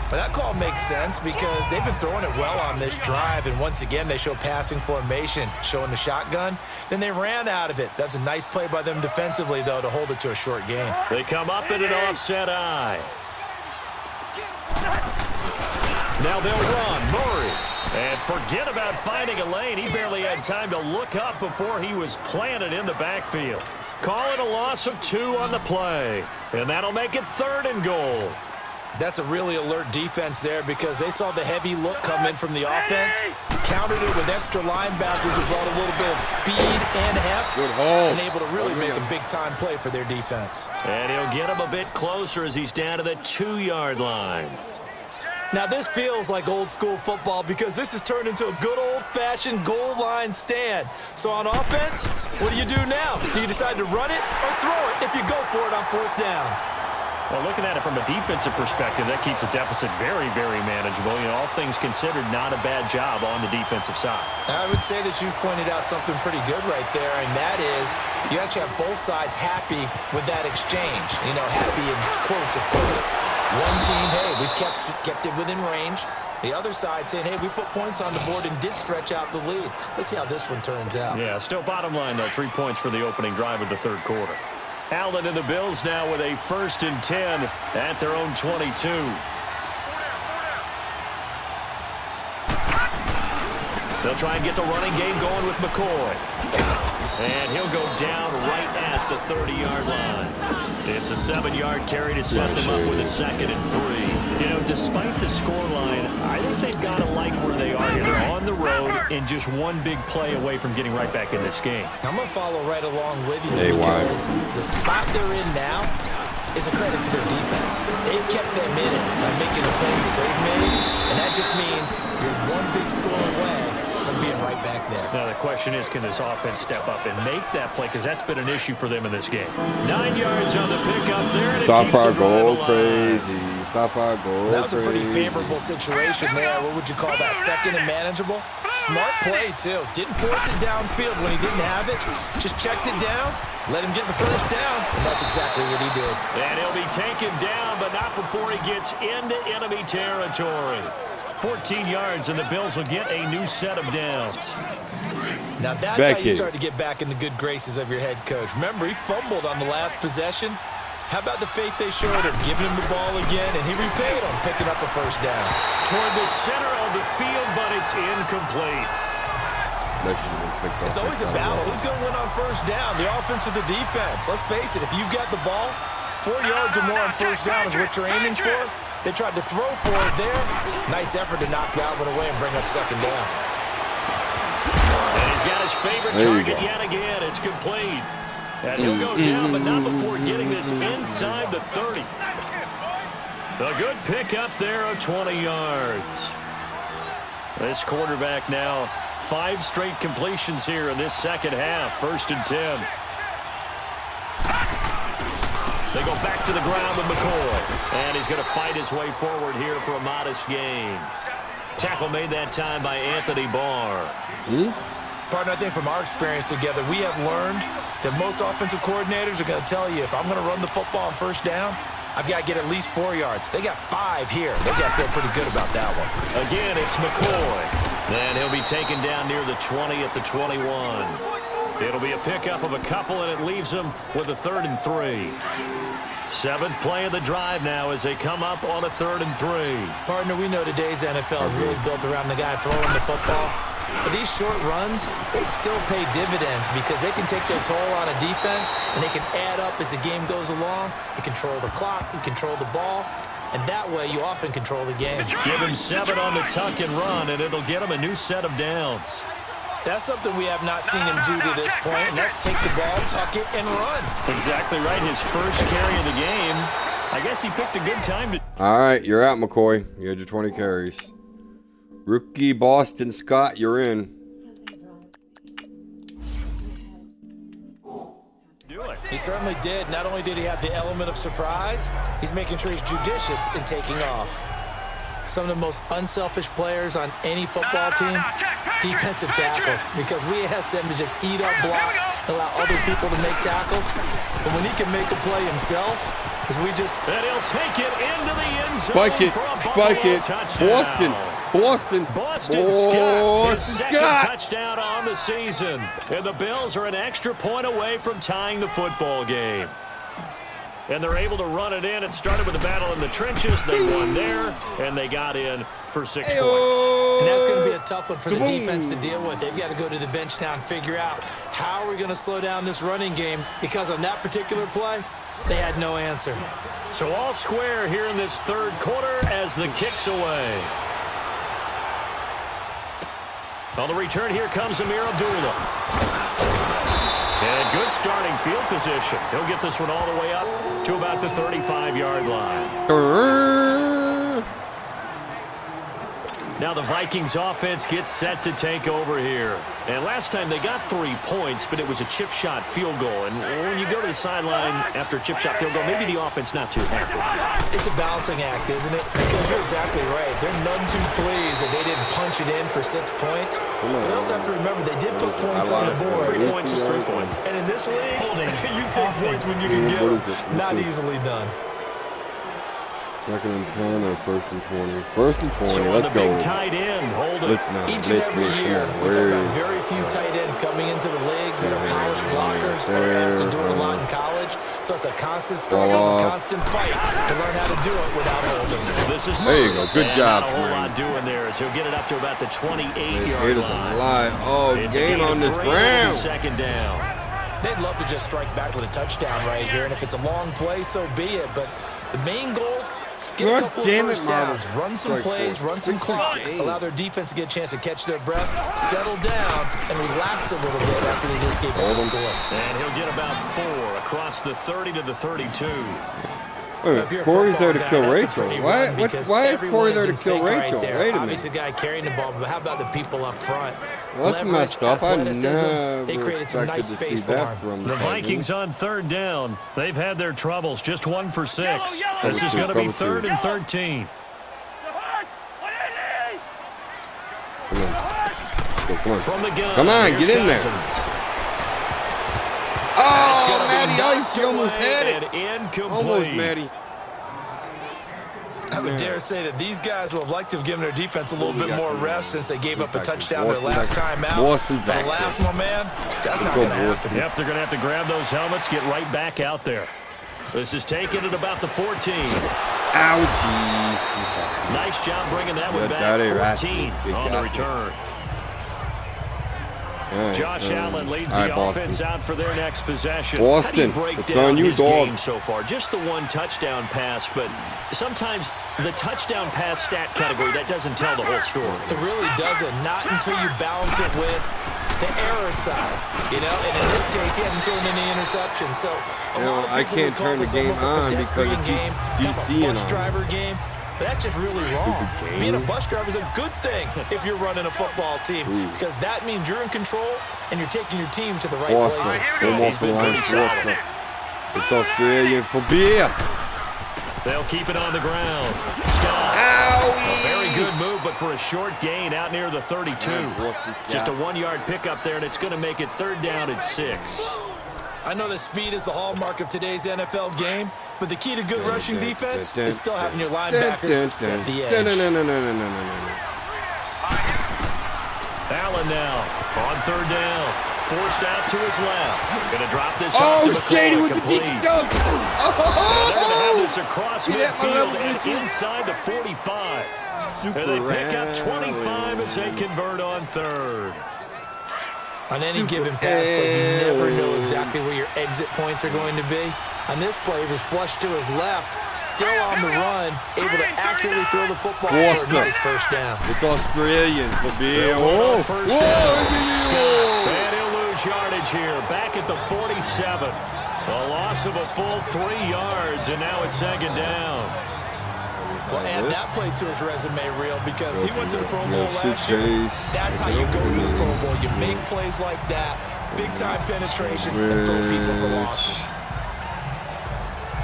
D: But that call makes sense because they've been throwing it well on this drive, and once again, they show passing formation, showing the shotgun. Then they ran out of it. That's a nice play by them defensively, though, to hold it to a short gain.
C: They come up in an offset eye. Now they'll run. Murray. And forget about finding a lane. He barely had time to look up before he was planted in the backfield. Call it a loss of 2 on the play. And that'll make it 3rd and goal.
D: That's a really alert defense there because they saw the heavy look come in from the offense, countered it with extra linebackers who brought a little bit of speed and heft, and able to really make a big-time play for their defense.
C: And he'll get him a bit closer as he's down to the 2-yard line.
D: Now, this feels like old-school football because this has turned into a good old-fashioned goal line stand. So on offense, what do you do now? Do you decide to run it or throw it if you go for it on 4th down?
C: Well, looking at it from a defensive perspective, that keeps the deficit very, very manageable. You know, all things considered, not a bad job on the defensive side.
D: I would say that you pointed out something pretty good right there, and that is you actually have both sides happy with that exchange. You know, happy in quotes, of course. One team, hey, we've kept it within range. The other side saying, hey, we put points on the board and did stretch out the lead. Let's see how this one turns out.
C: Yeah, still bottom line, though, 3 points for the opening drive of the 3rd quarter. Allen and the Bills now with a 1st and 10 at their own 22. They'll try and get the running game going with McCoy. And he'll go down right at the 30-yard line. It's a 7-yard carry to set them up with a 2nd and 3. You know, despite the scoreline, I think they've got to like where they are here. They're on the road and just one big play away from getting right back in this game.
D: I'm going to follow right along with you because the spot they're in now is a credit to their defense. They've kept them in it by making the plays that they've made, and that just means you're one big score away from being right back there.
C: Now, the question is, can this offense step up and make that play? Because that's been an issue for them in this game. 9 yards on the pickup there. And
A: stop our goal crazy. Stop our goal crazy.
D: That was a pretty favorable situation there. What would you call that? 2nd and manageable? Smart play, too. Didn't force it downfield when he didn't have it. Just checked it down. Let him get the 1st down. And that's exactly what he did.
C: And he'll be taken down, but not before he gets into enemy territory. 14 yards, and the Bills will get a new set of downs.
D: Now, that's how you start to get back in the good graces of your head coach. Remember, he fumbled on the last possession. How about the faith they showed him, giving him the ball again, and he repaid him, picking up a 1st down.
C: Toward the center of the field, but it's incomplete.
D: It's always a battle. Who's going to win on 1st down, the offense or the defense? Let's face it, if you've got the ball, 4 yards or more on 1st down is what you're aiming for. They tried to throw for it there. Nice effort to knock that one away and bring up 2nd down.
C: And he's got his favorite target yet again. It's complete. And he'll go down, but not before getting the is inside the 30. A good pickup there of 20 yards. This quarterback now 5 straight completions here in this second half. 1st and 10. They go back to the ground with McCoy. And he's going to fight his way forward here for a modest gain. Tackle made that time by Anthony Barr.
D: Partner, I think from our experience together, we have learned that most offensive coordinators are going to tell you, if I'm going to run the football on 1st down, I've got to get at least 4 yards. They got 5 here. They've got to feel pretty good about that one.
C: Again, it's McCoy. And he'll be taken down near the 20 at the 21. It'll be a pickup of a couple, and it leaves them with a 3rd and 3. 7th play of the drive now as they come up on a 3rd and 3.
D: Partner, we know today's NFL is really built around the guy throwing the football. But these short runs, they still pay dividends because they can take their toll on a defense, and they can add up as the game goes along. You control the clock, you control the ball, and that way you often control the game.
C: Give him 7 on the tuck and run, and it'll get him a new set of downs.
D: That's something we have not seen him do to this point, and that's take the ball, tuck it, and run.
C: Exactly right. His first carry of the game. I guess he picked a good time to...
A: All right, you're out, McCoy. You had your 20 carries. Rookie Boston Scott, you're in.
D: He certainly did. Not only did he have the element of surprise, he's making sure he's judicious in taking off. Some of the most unselfish players on any football team, defensive tackles, because we ask them to just eat up blocks and allow other people to make tackles. But when he can make a play himself, is we just...
C: And he'll take it into the end zone.
A: Spike it,
C: for a
A: spike it.
C: touchdown.
A: Boston
C: Scott, his second
A: Scott.
C: touchdown on the season. And the Bills are an extra point away from tying the football game. And they're able to run it in. It started with a battle in the trenches. They won there, and they got in for 6 points.
D: And that's going to be a tough one for the defense to deal with. They've got to go to the bench now and figure out how are we going to slow down this running game, because on that particular play, they had no answer.
C: So all square here in this 3rd quarter as the kick's away. On the return, here comes Amir Abdullah. And good starting field position. He'll get this one all the way up to about the 35-yard line. Now the Vikings offense gets set to take over here. And last time they got 3 points, but it was a chip shot field goal. And when you go to the sideline after a chip shot field goal, maybe the offense not too happy.
D: It's a balancing act, isn't it? Because you're exactly right. They're none too pleased that they didn't punch it in for 6 points. But they also have to remember they did put points on the board.
C: 3 points is 3 points.
D: And in this league, you take points when you can get them. Not easily done.
A: 2nd and 10 or 1st and 20? 1st and 20.
C: So
A: Let's
C: the
A: go.
C: Big tight end, hold it.
A: Let's not.
D: Each and every year, we talk about very few tight ends coming into the league that are polished blockers or asked to do it a lot in college. So it's a constant struggle, a constant fight to learn how to do it without holding.
A: There you go. Good job,
C: Not a whole
A: Twin.
C: lot doing there as he'll get it up to about the 28-yard
A: It is
C: line.
A: alive. Oh,
C: It's
A: game on this ground.
C: 2nd down.
D: They'd love to just strike back with a touchdown right here, and if it's a long play, so be it. But the main goal, get a couple of first downs, run some plays, run some clock, allow their defense to get a chance to catch their breath, settle down, and relax a little bit after they just gave up a score.
C: And he'll get about 4 across the 30 to the 32.
A: Wait a minute, Corey's there to kill Rachel. Why is Corey there to kill Rachel? Wait a minute.
D: Obviously, the guy carrying the ball, but how about the people up front?
A: Well, that's messed up. I never
D: They created some
A: expected
D: nice
A: to see
D: space for
A: that
D: him.
A: from
C: The Vikings on 3rd down. They've had their troubles. Just 1 for 6. This is going to be 3rd and 13.
A: Come on.
C: From the gun.
A: Come on,
C: Here's
A: get in there.
C: Cousins.
A: Oh, Matty Ice, he almost had it.
C: And incomplete.
A: Almost, Matty.
D: I would dare say that these guys would have liked to have given their defense a little bit more rest since they gave up a touchdown their last time out.
A: Boston's
D: But
A: back
D: the last one, man, that's not
A: go,
D: going to happen.
A: Boston.
C: Yep, they're going to have to grab those helmets, get right back out there. This is taken at about the 14.
A: Ouchie.
C: Nice job bringing that one back.
A: Daddy
C: 14
A: Ratchet.
C: on the return. Josh Allen leads the offense out for their next possession.
A: Boston,
C: How do you break
A: it's
C: down
A: on you,
C: his
A: dog.
C: game so far? Just the 1 touchdown pass, but sometimes the touchdown pass stat category, that doesn't tell the whole story.
D: It really doesn't. Not until you balance it with the error side, you know. And in this case, he hasn't thrown any interceptions. So
A: I can't turn the game on because of DC
D: bus driver game. But that's just really wrong. Being a bus driver is a good thing if you're running a football team because that means you're in control and you're taking your team to the right places.
A: Come off the line, Foster. It's Australian for beer.
C: They'll keep it on the ground. Scott.
A: Owie.
C: A very good move, but for a short gain out near the 32. Just a 1-yard pickup there, and it's going to make it 3rd down and 6.
D: I know that speed is the hallmark of today's NFL game, but the key to good rushing defense is still having your linebackers set the edge.
C: Allen now on 3rd down. Forced out to his left. Going to drop this off to McCoy.
A: Shady with the deep dunk.
C: They're going to have this across midfield and inside the 45. And they pick up 25 as they convert on 3rd.
D: On any given pass play, you never know exactly where your exit points are going to be. On this play, he was flushed to his left, still on the run, able to accurately throw the football for a nice 1st down.
A: It's Australian for beer.
C: First down. And he'll lose yardage here, back at the 47. A loss of a full 3 yards, and now it's 2nd down.
D: Well, add that play to his resume reel because he went to the Pro Bowl last year. That's how you go to the Pro Bowl. You make plays like that, big-time penetration, and throw people for losses.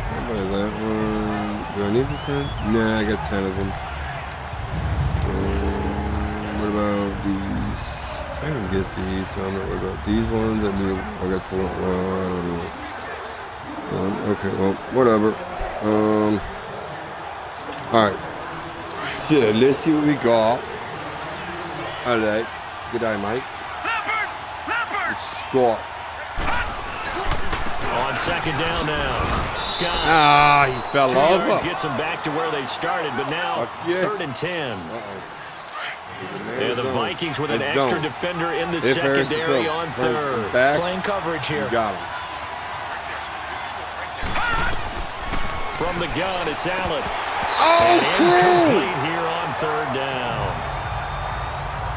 A: How about that one? Do I need this one? Nah, I got 10 of them. What about these? I don't get these, so I'm not worried about these ones. I got the one. Well, I don't know. Okay, well, whatever. All right. So let's see what we got. All right. Good eye, Mike. Scott.
C: On 2nd down now. Scott.
A: He fell
C: 2
A: over.
C: yards gets them back to where they started, but now 3rd and 10. And the Vikings with an extra defender in the secondary on 3rd.
D: Playing coverage here.
A: Got him.
C: From the gun, it's Allen.
D: Incomplete
C: here on 3rd down.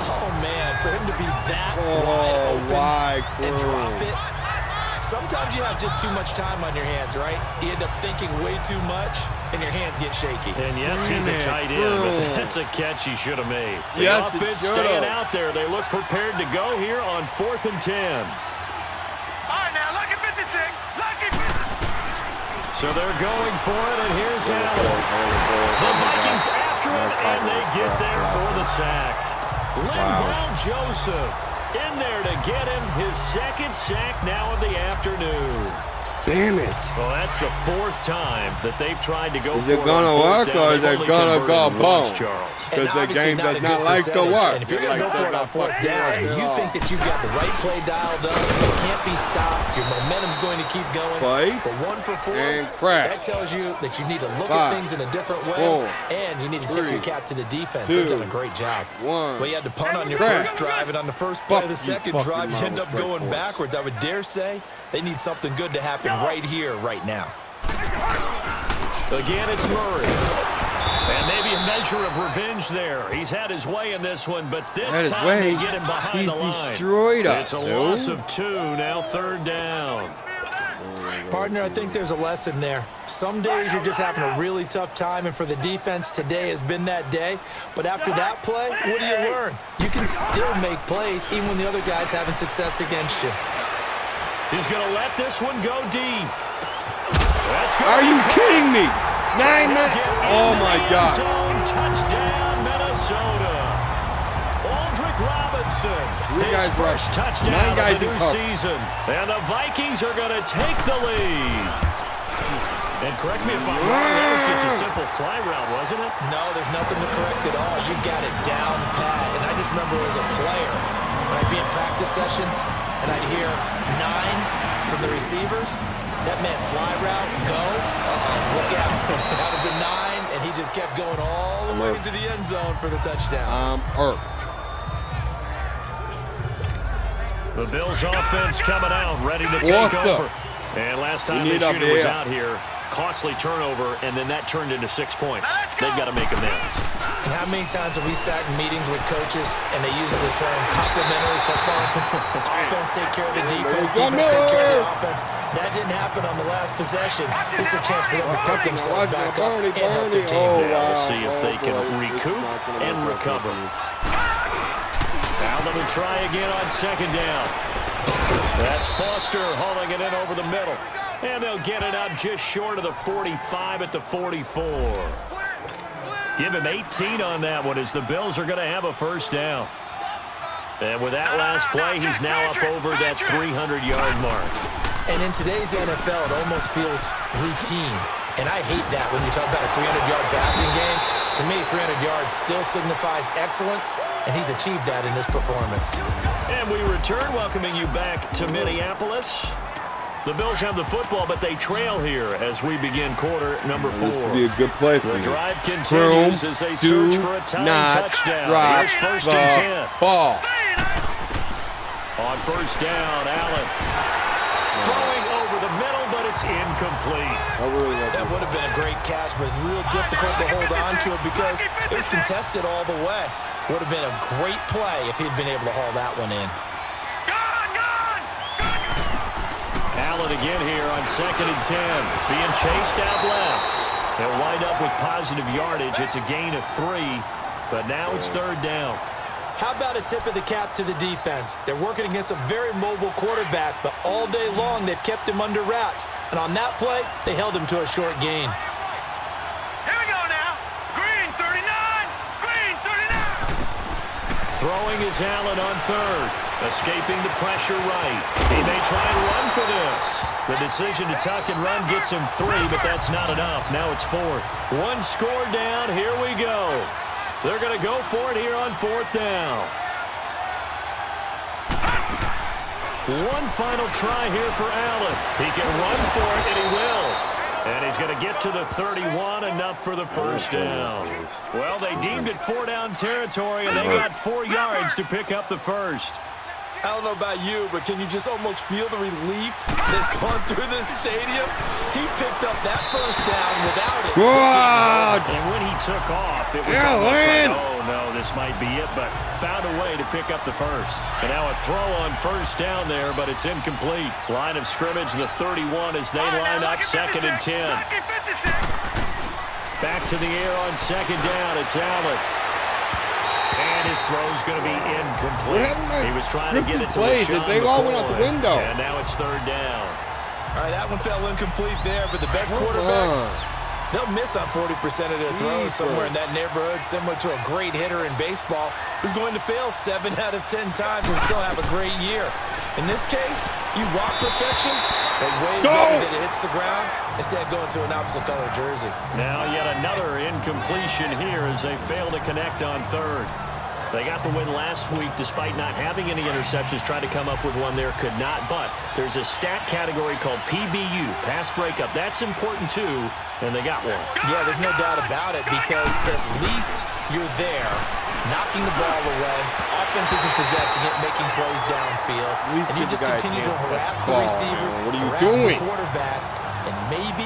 D: Oh, man, for him to be that wide open and drop it. Sometimes you have just too much time on your hands, right? You end up thinking way too much, and your hands get shaky.
C: And yes, he's a tight end, but that's a catch he should have made. The
A: yes,
C: offense staying out there. They look prepared to go here on 4th and 10.
B: All right, now, lucky 56. Lucky 56.
C: So they're going for it, and here's Allen. The Vikings after it, and they get there for the sack. Linval Joseph in there to get him his 2nd sack now of the afternoon.
A: Damn it.
C: Well, that's the 4th time that they've tried to go for it.
A: Is it going to work or is it going to go boom?
C: Charles.
A: Because the game does not like to work.
D: And if you're going to go for it on 4th down, you think that you've got the right play dialed up, you can't be stopped, your momentum's going to keep going.
A: Fight
D: but 1 for 4,
A: and crack.
D: that tells you that you need to look at things in a different way, and you need to tip your cap to the defense. They've done a great job. Well, you had to punt on your first drive, and on the first play of the second drive, you end up going backwards. I would dare say they need something good to happen right here, right now.
C: Again, it's Murray. And maybe a measure of revenge there. He's had his way in this one, but this time they get him behind the line.
A: He's destroyed us,
C: It's a loss of 2, now 3rd down.
D: Partner, I think there's a lesson there. Some days you're just having a really tough time, and for the defense, today has been that day. But after that play, what do you learn? You can still make plays even when the other guy's having success against you.
C: He's going to let this one go deep.
A: Are you kidding me? 9 minutes? Oh, my God.
C: Touchdown, Minnesota. Aldrick Robinson.
A: 3 guys
C: first
A: rushed.
C: touchdown
A: 9 guys
C: of
A: in
C: the new
A: cover.
C: season. And the Vikings are going to take the lead. And correct me if I'm wrong, that was just a simple fly route, wasn't it?
D: No, there's nothing to correct at all. You got it down pat. And I just remember as a player, when I'd be in practice sessions, and I'd hear 9 from the receivers. That meant fly route, go, look out. That was the 9, and he just kept going all the way into the end zone for the touchdown.
C: The Bills offense coming out, ready to take over. And last time the shooter was out here, Costly turnover, and then that turned into 6 points. They've got to make amends.
D: And how many times have we sat in meetings with coaches and they use the term complementary football? Offense take care of the defense, defense take care of the offense. That didn't happen on the last possession. This is a chance for them to pick themselves back up and help their team.
C: Now we'll see if they can recoup and recover. Now they'll try again on second down. That's Foster hauling it in over the middle. And they'll get it up just short of the 45 at the 44. Give him 18 on that one as the Bills are going to have a first down. And with that last play, he's now up over that 300-yard mark.
D: And in today's NFL, it almost feels routine. And I hate that when you talk about a 300-yard passing game. To me, 300 yards still signifies excellence, and he's achieved that in this performance.
C: And we return, welcoming you back to Minneapolis. The Bills have the football, but they trail here as we begin quarter number 4.
A: This could be a good play for
C: The
A: you.
C: drive continues as they search for a tying touchdown. Here's first and 10.
A: Ball.
C: On first down, Allen. Throwing over the middle, but it's incomplete.
D: That would have been a great catch, but it's real difficult to hold on to it because it was contested all the way. Would have been a great play if he'd been able to haul that one in.
C: Allen again here on second and 10. Being chased out left. They'll wind up with positive yardage. It's a gain of 3, but now it's third down.
D: How about a tip of the cap to the defense? They're working against a very mobile quarterback, but all day long they've kept him under wraps. And on that play, they held him to a short gain.
B: Here we go now. Green 39. Green 39.
C: Throwing is Allen on third. Escaping the pressure right. He may try and run for this. The decision to tuck and run gets him 3, but that's not enough. Now it's fourth. One score down. Here we go. They're going to go for it here on fourth down. One final try here for Allen. He can run for it, and he will. And he's going to get to the 31, enough for the first down. Well, they deemed it 4-down territory, and they got 4 yards to pick up the first.
D: I don't know about you, but can you just almost feel the relief that's gone through this stadium? He picked up that first down without it.
C: And when he took off, it was almost like, oh, no, this might be it, but found a way to pick up the first. And now a throw on first down there, but it's incomplete. Line of scrimmage, the 31 as they line up second and 10. Back to the air on second down. It's Allen. And his throw's going to be incomplete. He was trying to get it to LaShawn
A: They all went out the
C: McCoy.
A: window.
C: And now it's third down.
D: All right, that one fell incomplete there, but the best quarterbacks, they'll miss on 40% of their throws somewhere in that neighborhood, similar to a great hitter in baseball who's going to fail 7 out of 10 times and still have a great year. In this case, you want perfection, but way better that it hits the ground instead of going to an opposite color jersey.
C: Now yet another incompletion here as they fail to connect on third. They got the win last week despite not having any interceptions. Tried to come up with one there, could not. But there's a stat category called PBU, pass breakup. That's important too, and they got one.
D: Yeah, there's no doubt about it because at least you're there, knocking the ball away. Offense isn't possessing it, making plays downfield. And you just continue to harass the receivers, harass the quarterback, and maybe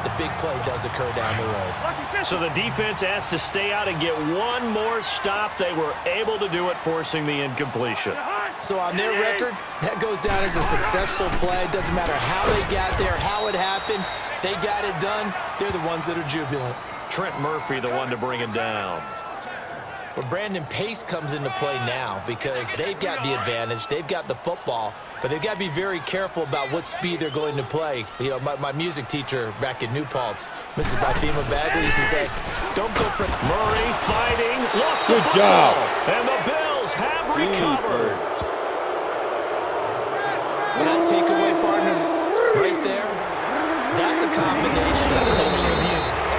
D: the big play does occur down the road.
C: So the defense asked to stay out and get one more stop. They were able to do it, forcing the incompletion.
D: So on their record, that goes down as a successful play. Doesn't matter how they got there, how it happened. They got it done. They're the ones that are jubilant.
C: Trent Murphy, the one to bring him down.
D: But Brandon, pace comes into play now because they've got the advantage. They've got the football, but they've got to be very careful about what speed they're going to play. You know, my music teacher back in New Paltz, Mrs. Bifema Bagley, used to say, don't go for
C: Murray fighting, lost the football. Good job. And the Bills have recovered.
D: That takeaway, partner, right there, that's a combination of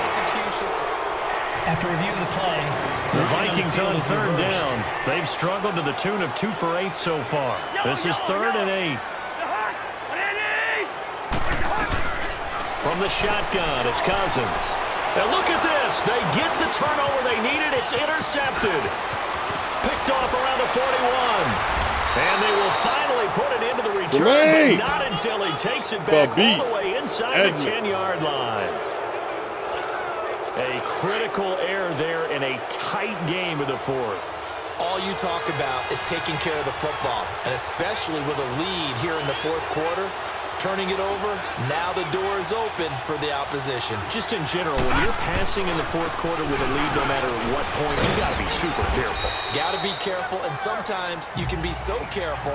D: execution.
E: After review of the play,
C: the Vikings on third down. They've struggled to the tune of 2 for 8 so far. This is 3rd and 8. From the shotgun, it's Cousins. And look at this. They get the turnover they needed. It's intercepted. Picked off around the 41. And they will finally put it into the return, but not until he takes it back all the way inside the 10-yard line. A critical error there in a tight game of the fourth.
D: All you talk about is taking care of the football, and especially with a lead here in the fourth quarter, turning it over, now the door is open for the opposition.
C: Just in general, when you're passing in the fourth quarter with a lead, no matter what point, you got to be super careful.
D: Got to be careful, and sometimes you can be so careful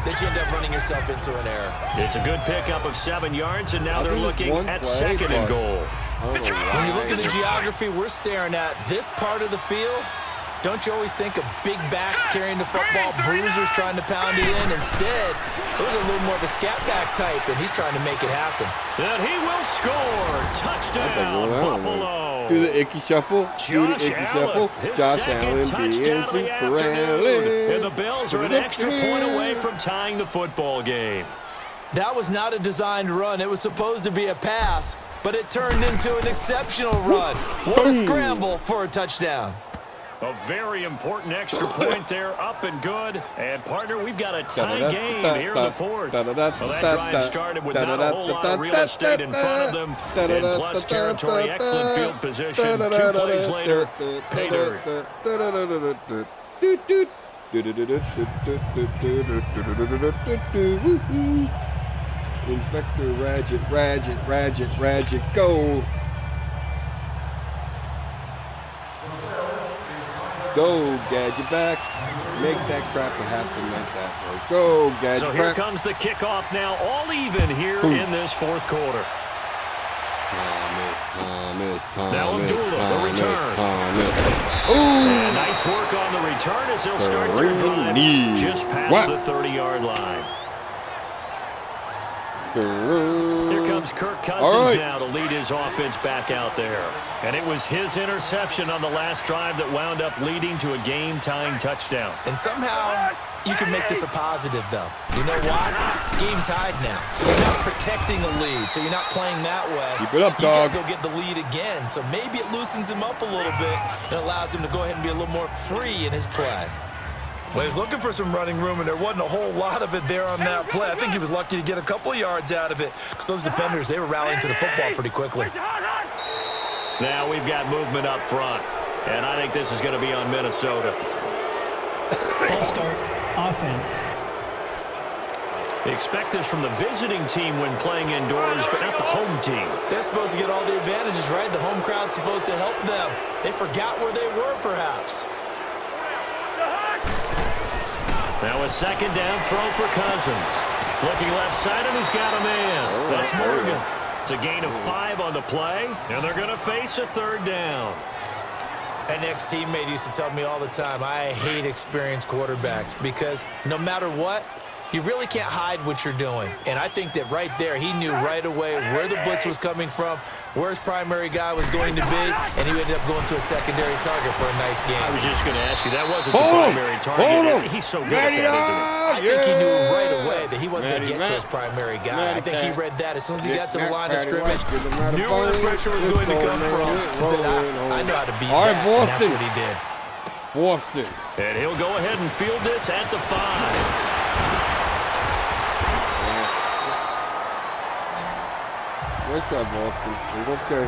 D: that you end up running yourself into an error.
C: It's a good pickup of 7 yards, and now they're looking at second and goal.
D: When you look at the geography we're staring at, this part of the field, don't you always think of big backs carrying the football, bruisers trying to pound it in? Instead, look at a little more of a scat back type, and he's trying to make it happen.
C: And he will score. Touchdown, Buffalo.
A: Do the icky shuffle. Do the icky shuffle. Josh Allen being super Allen.
C: And the Bills are an extra point away from tying the football game.
D: That was not a designed run. It was supposed to be a pass, but it turned into an exceptional run. What a scramble for a touchdown.
C: A very important extra point there, up and good. And, partner, we've got a tie game here in the fourth. Well, that drive started with not a whole lot of real estate in front of them. In plus territory, excellent field position. 2 plays later, pay dirt.
A: Inspector Radget, go. Go, Gadget back. Make that crap happen like that. Go, Gadget back.
C: So here comes the kickoff now, all even here in this fourth quarter.
A: Thomas.
C: Now Abdullah, the return.
A: Ooh.
C: And nice work on the return as they'll start their drive just past the 30-yard line. Here comes Kirk Cousins now to lead his offense back out there. And it was his interception on the last drive that wound up leading to a game-tying touchdown.
D: And somehow you can make this a positive, though. You know why? Game tied now. So you're not protecting the lead, so you're not playing that way.
A: Keep it up, dog.
D: You can go get the lead again. So maybe it loosens him up a little bit and allows him to go ahead and be a little more free in his play. Well, he was looking for some running room, and there wasn't a whole lot of it there on that play. I think he was lucky to get a couple of yards out of it because those defenders, they were rallying to the football pretty quickly.
C: Now we've got movement up front, and I think this is going to be on Minnesota.
E: Ball start, offense.
C: Expect this from the visiting team when playing indoors, but not the home team.
D: They're supposed to get all the advantages, right? The home crowd's supposed to help them. They forgot where they were, perhaps.
C: Now a second down throw for Cousins. Looking left side, and he's got a man. That's Morgan. It's a gain of 5 on the play, and they're going to face a third down.
D: An ex-teammate used to tell me all the time, I hate experienced quarterbacks because no matter what, you really can't hide what you're doing. And I think that right there, he knew right away where the blitz was coming from, where his primary guy was going to be, and he ended up going to a secondary target for a nice game.
C: I was just going to ask you, that wasn't the primary target. He's so good at that, isn't he?
D: I think he knew right away that he wasn't going to get to his primary guy. I think he read that as soon as he got to the line of scrimmage, knew where the pressure was going to come from, and said, I know how to beat that, and that's what he did.
A: Boston.
C: And he'll go ahead and field this at the 5.
A: Nice try, Boston. It's okay.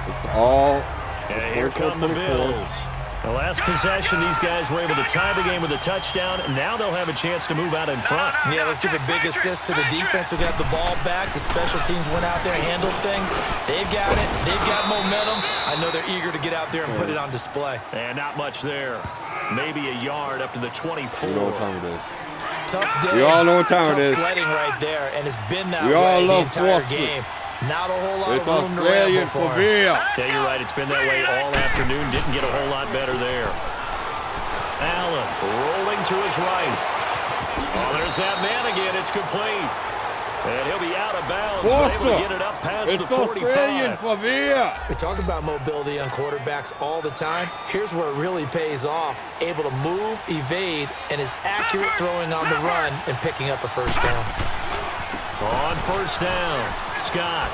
A: It's all.
C: And here come the Bills. The last possession, these guys were able to tie the game with a touchdown. Now they'll have a chance to move out in front.
D: Yeah, let's give a big assist to the defense who got the ball back. The special teams went out there and handled things. They've got it. They've got momentum. I know they're eager to get out there and put it on display.
C: And not much there. Maybe a yard up to the 24.
A: You know what time it is.
D: Tough day.
A: We all know what time it is.
D: Tough sledding right there, and it's been that way the entire game. Not a whole lot of room to ramble for him.
C: Yeah, you're right. It's been that way all afternoon. Didn't get a whole lot better there. Allen rolling to his right. Oh, there's that man again. It's complete. And he'll be out of bounds, but able to get it up past the 45.
D: We talk about mobility on quarterbacks all the time. Here's where it really pays off. Able to move, evade, and is accurate throwing on the run and picking up a first down.
C: On first down, Scott.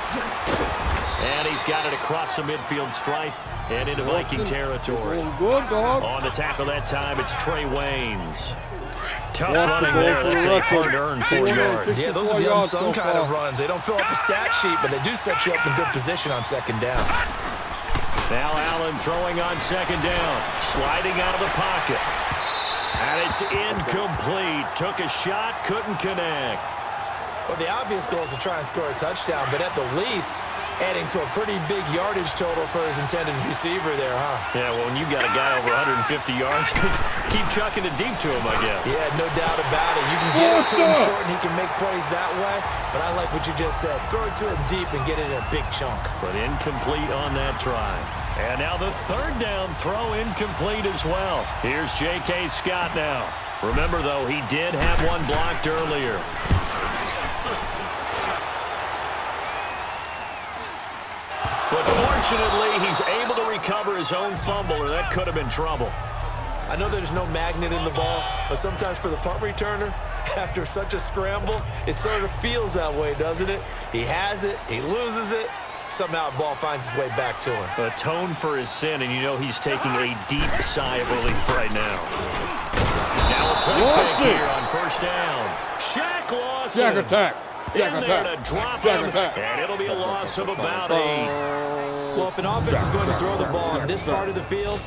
C: And he's got it across the midfield stripe and into Viking territory.
A: Good, dog.
C: On the tackle that time, it's Trey Waynes. Tough running there. That's a hard-earned 4 yards.
D: Yeah, those are the unsung kind of runs. They don't fill up the stat sheet, but they do set you up in good position on second down.
C: Now Allen throwing on second down. Sliding out of the pocket. And it's incomplete. Took a shot, couldn't connect.
D: Well, the obvious goal is to try and score a touchdown, but at the least, adding to a pretty big yardage total for his intended receiver there, huh?
C: Yeah, well, when you got a guy over 150 yards, keep chucking it deep to him, I guess.
D: Yeah, no doubt about it. You can get it to him short, and he can make plays that way, but I like what you just said. Throw it to him deep and get it in a big chunk.
C: But incomplete on that try. And now the third down throw incomplete as well. Here's J.K. Scott now. Remember, though, he did have one blocked earlier. But fortunately, he's able to recover his own fumble, or that could have been trouble.
D: I know there's no magnet in the ball, but sometimes for the punt returner, after such a scramble, it sort of feels that way, doesn't it? He has it, he loses it, somehow the ball finds its way back to him.
C: Atone for his sin, and you know he's taking a deep sigh of relief right now. Now a quick fake here on first down. Shaq Lawson.
A: Shaq attack.
C: In there to drop him, and it'll be a loss of about 8.
D: Well, if an offense is going to throw the ball in this part of the field,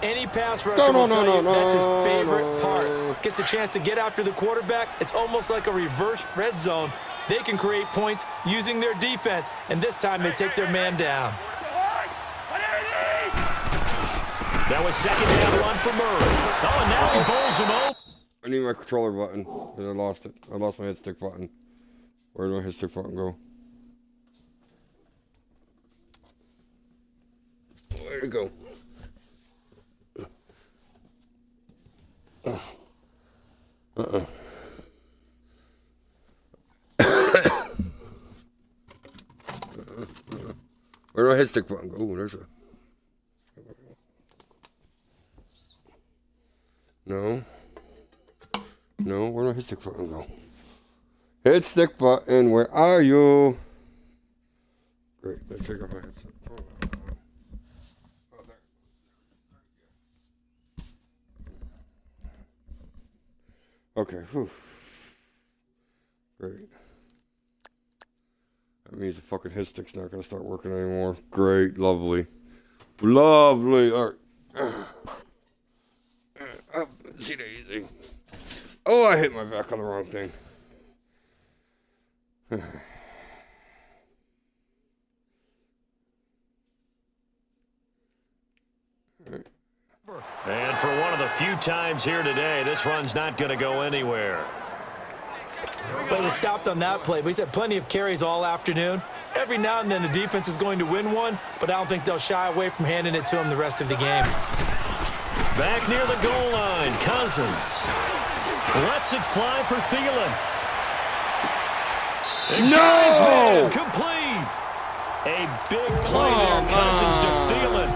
D: any pass rusher will tell you that's his favorite part. Gets a chance to get after the quarterback. It's almost like a reverse red zone. They can create points using their defense, and this time they take their man down.
C: That was second down run for Murray. Oh, and now he bowls him over.
A: I need my controller button. I lost it. I lost my head stick button. Where did my head stick button go? Where'd it go? Where did my head stick button go? Oh, there's a... No. No, where did my head stick button go? Head stick button, where are you? Great, let's take off my headset. Oh, there. Okay, whew. Great. That means the fucking head stick's not gonna start working anymore. Great, lovely. Lovely. All right. See that easy. Oh, I hit my back on the wrong thing.
C: And for one of the few times here today, this run's not going to go anywhere.
D: But he stopped on that play, but he's had plenty of carries all afternoon. Every now and then the defense is going to win one, but I don't think they'll shy away from handing it to him the rest of the game.
C: Back near the goal line, Cousins lets it fly for Thielen.
A: No!
C: Complete. A big play there, Cousins to Thielen.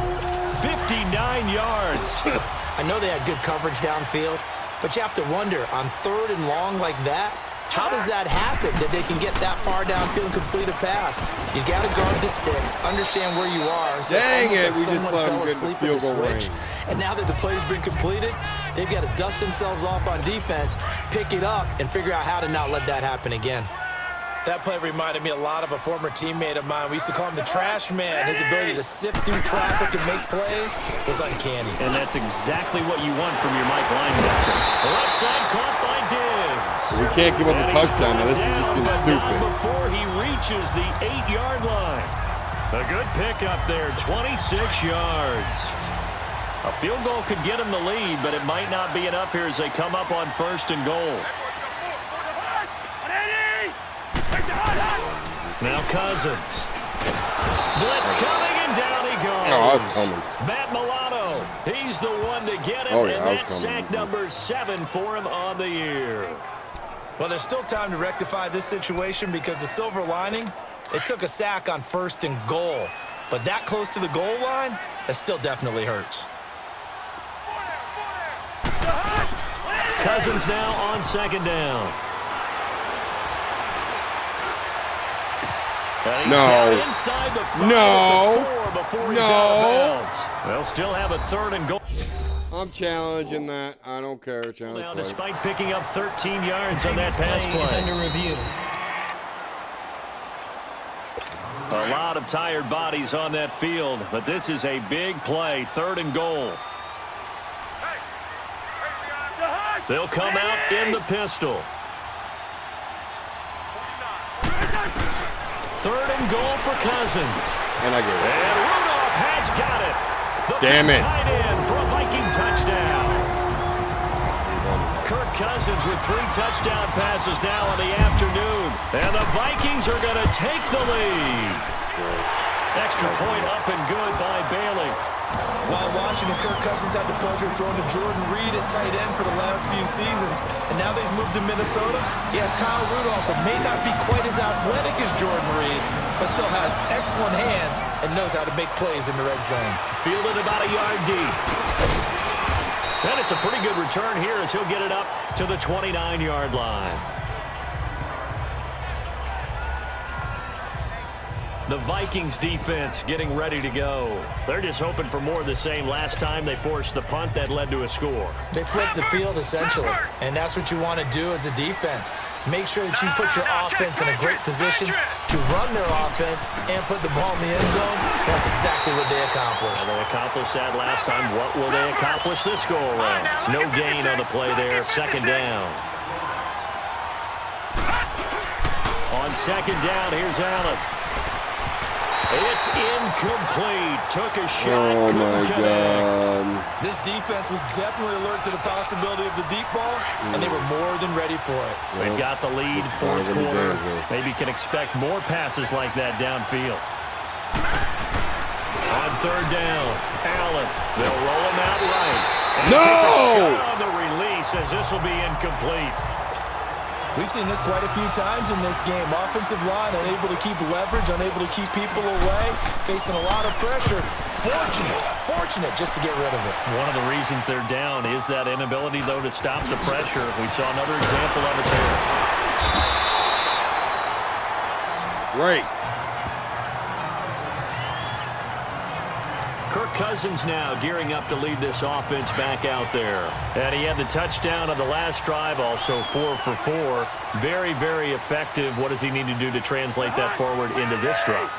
C: 59 yards.
D: I know they had good coverage downfield, but you have to wonder, on third and long like that, how does that happen that they can get that far downfield and complete a pass? You got to guard the sticks, understand where you are. So
A: dang it,
D: like
A: we just
D: someone
A: let
D: fell
A: them get
D: asleep
A: the
D: at the
A: field goal
D: switch.
A: range.
D: And now that the play's been completed, they've got to dust themselves off on defense, pick it up, and figure out how to not let that happen again. That play reminded me a lot of a former teammate of mine. We used to call him the trash man. His ability to sift through traffic and make plays was uncanny.
C: And that's exactly what you want from your Mike linebacker. Left side caught by Diggs.
A: We can't give up a touchdown now. This is just getting stupid.
C: Before he reaches the 8-yard line. A good pickup there, 26 yards. A field goal could get him the lead, but it might not be enough here as they come up on first and goal. Now Cousins. Blitz coming, and down he goes.
A: Oh, I was coming.
C: Matt Milano, he's the one to get him, and that's sack number 7 for him on the year.
D: Well, there's still time to rectify this situation because the silver lining, it took a sack on first and goal. But that close to the goal line, that still definitely hurts.
C: Cousins now on second down.
A: No.
C: Inside the 5
A: No.
C: before he's out of bounds. They'll still have a third and goal.
A: I'm challenging that. I don't care.
C: Now, despite picking up 13 yards on that pass play.
E: Is under review.
C: A lot of tired bodies on that field, but this is a big play, 3rd and goal. They'll come out in the pistol. 3rd and goal for Cousins.
A: And I get it.
C: And Rudolph has got it.
A: Damn it.
C: Tight end for a Viking touchdown. Kirk Cousins with 3 touchdown passes now in the afternoon. And the Vikings are going to take the lead. Extra point up and good by Bailey.
D: While Washington, Kirk Cousins had the pleasure of throwing to Jordan Reed at tight end for the last few seasons. And now they've moved to Minnesota. He has Kyle Rudolph, who may not be quite as athletic as Jordan Reed, but still has excellent hands and knows how to make plays in the red zone.
C: Fielded about a yard deep. And it's a pretty good return here as he'll get it up to the 29-yard line. The Vikings defense getting ready to go. They're just hoping for more of the same. Last time they forced the punt that led to a score.
D: They flipped the field, essentially, and that's what you want to do as a defense. Make sure that you put your offense in a great position to run their offense and put the ball in the end zone. That's exactly what they accomplished.
C: Well, they accomplished that last time. What will they accomplish this go-around? No gain on the play there. 2nd down. On 2nd down, here's Allen. It's incomplete. Took a shot.
A: Oh, my God.
D: This defense was definitely alert to the possibility of the deep ball, and they were more than ready for it.
C: They've got the lead, 4th quarter. Maybe can expect more passes like that downfield. On 3rd down, Allen. They'll roll him out right. And he takes a shot on the release as this will be incomplete.
D: We've seen this quite a few times in this game. Offensive line unable to keep leverage, unable to keep people away, facing a lot of pressure. Fortunate just to get rid of it.
C: One of the reasons they're down is that inability, though, to stop the pressure. We saw another example of it there.
A: Right.
C: Kirk Cousins now gearing up to lead this offense back out there. And he had the touchdown on the last drive, also 4 for 4. Very, very effective. What does he need to do to translate that forward into this drive?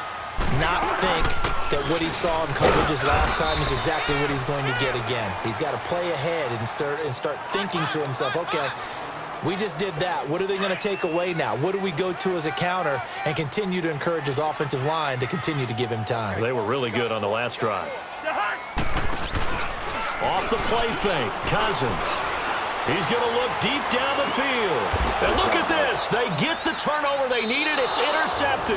D: Not think that what he saw in coverages last time is exactly what he's going to get again. He's got to play ahead and start thinking to himself, okay, we just did that. What are they going to take away now? What do we go to as a counter and continue to encourage his offensive line to continue to give him time?
C: They were really good on the last drive. Off the play fake, Cousins. He's going to look deep down the field. And look at this. They get the turnover they needed. It's intercepted.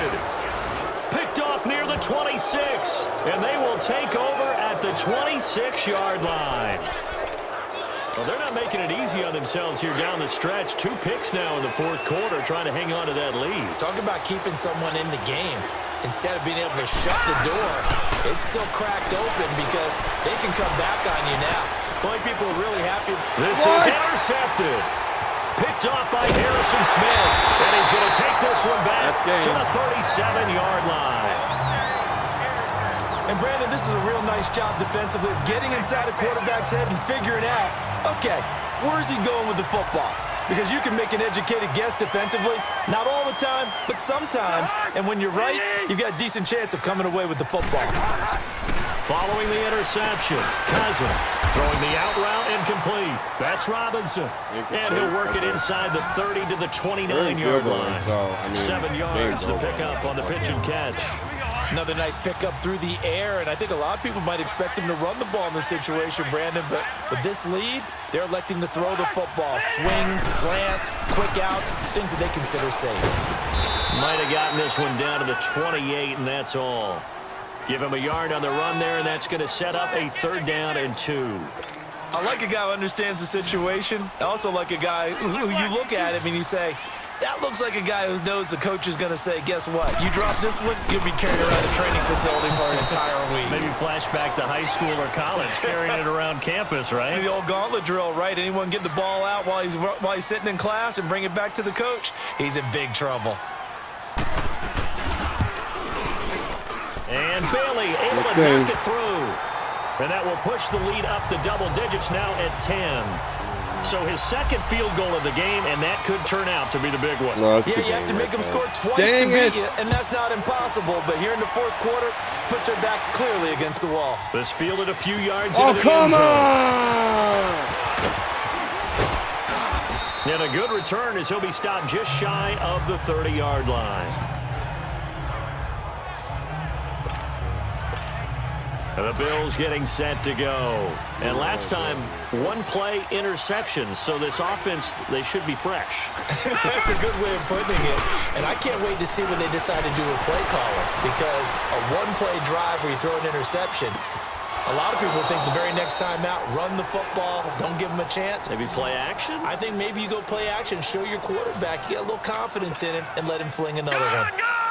C: Picked off near the 26. And they will take over at the 26-yard line. Well, they're not making it easy on themselves here down the stretch. 2 picks now in the 4th quarter, trying to hang on to that lead.
D: Talk about keeping someone in the game. Instead of being able to shut the door, it's still cracked open because they can come back on you now. Only people are really happy.
C: This is intercepted. Picked off by Harrison Smith. And he's going to take this one back to the 37-yard line.
D: And Brandon, this is a real nice job defensively of getting inside a quarterback's head and figuring out, okay, where's he going with the football? Because you can make an educated guess defensively, not all the time, but sometimes. And when you're right, you've got a decent chance of coming away with the football.
C: Following the interception, Cousins throwing the out route incomplete. That's Robinson. And he'll work it inside the 30 to the 29-yard line. 7 yards to pick up on the pitch and catch.
D: Another nice pickup through the air, and I think a lot of people might expect him to run the ball in this situation, Brandon, but with this lead, they're electing to throw the football. Swings, slants, quick outs, things that they consider safe.
C: Might have gotten this one down to the 28, and that's all. Give him a yard on the run there, and that's going to set up a 3rd down and 2.
D: I like a guy who understands the situation. I also like a guy who you look at him and you say, that looks like a guy who knows the coach is going to say, guess what? You drop this one, you'll be carrying around a training facility for an entire week.
C: Maybe flashback to high school or college, carrying it around campus, right?
D: The old gauntlet drill, right? Anyone get the ball out while he's sitting in class and bring it back to the coach, he's in big trouble.
C: And Bailey able to knock it through. And that will push the lead up to double digits now at 10. So his second field goal of the game, and that could turn out to be the big one.
A: No,
D: yeah, you have to make them score twice to beat you, and that's not impossible. But here in the fourth quarter, puts their backs clearly against the wall.
C: This fielded a few yards
A: into
C: the
A: come
C: end zone.
A: on!
C: And a good return as he'll be stopped just shy of the 30-yard line. And the Bills getting set to go. And last time, one-play interception. So this offense, they should be fresh.
D: That's a good way of putting it. And I can't wait to see what they decide to do with play caller. Because a one-play drive where you throw an interception, a lot of people think the very next time out, run the football, don't give them a chance.
C: Maybe play action?
D: I think maybe you go play action, show your quarterback, you get a little confidence in him, and let him fling another one.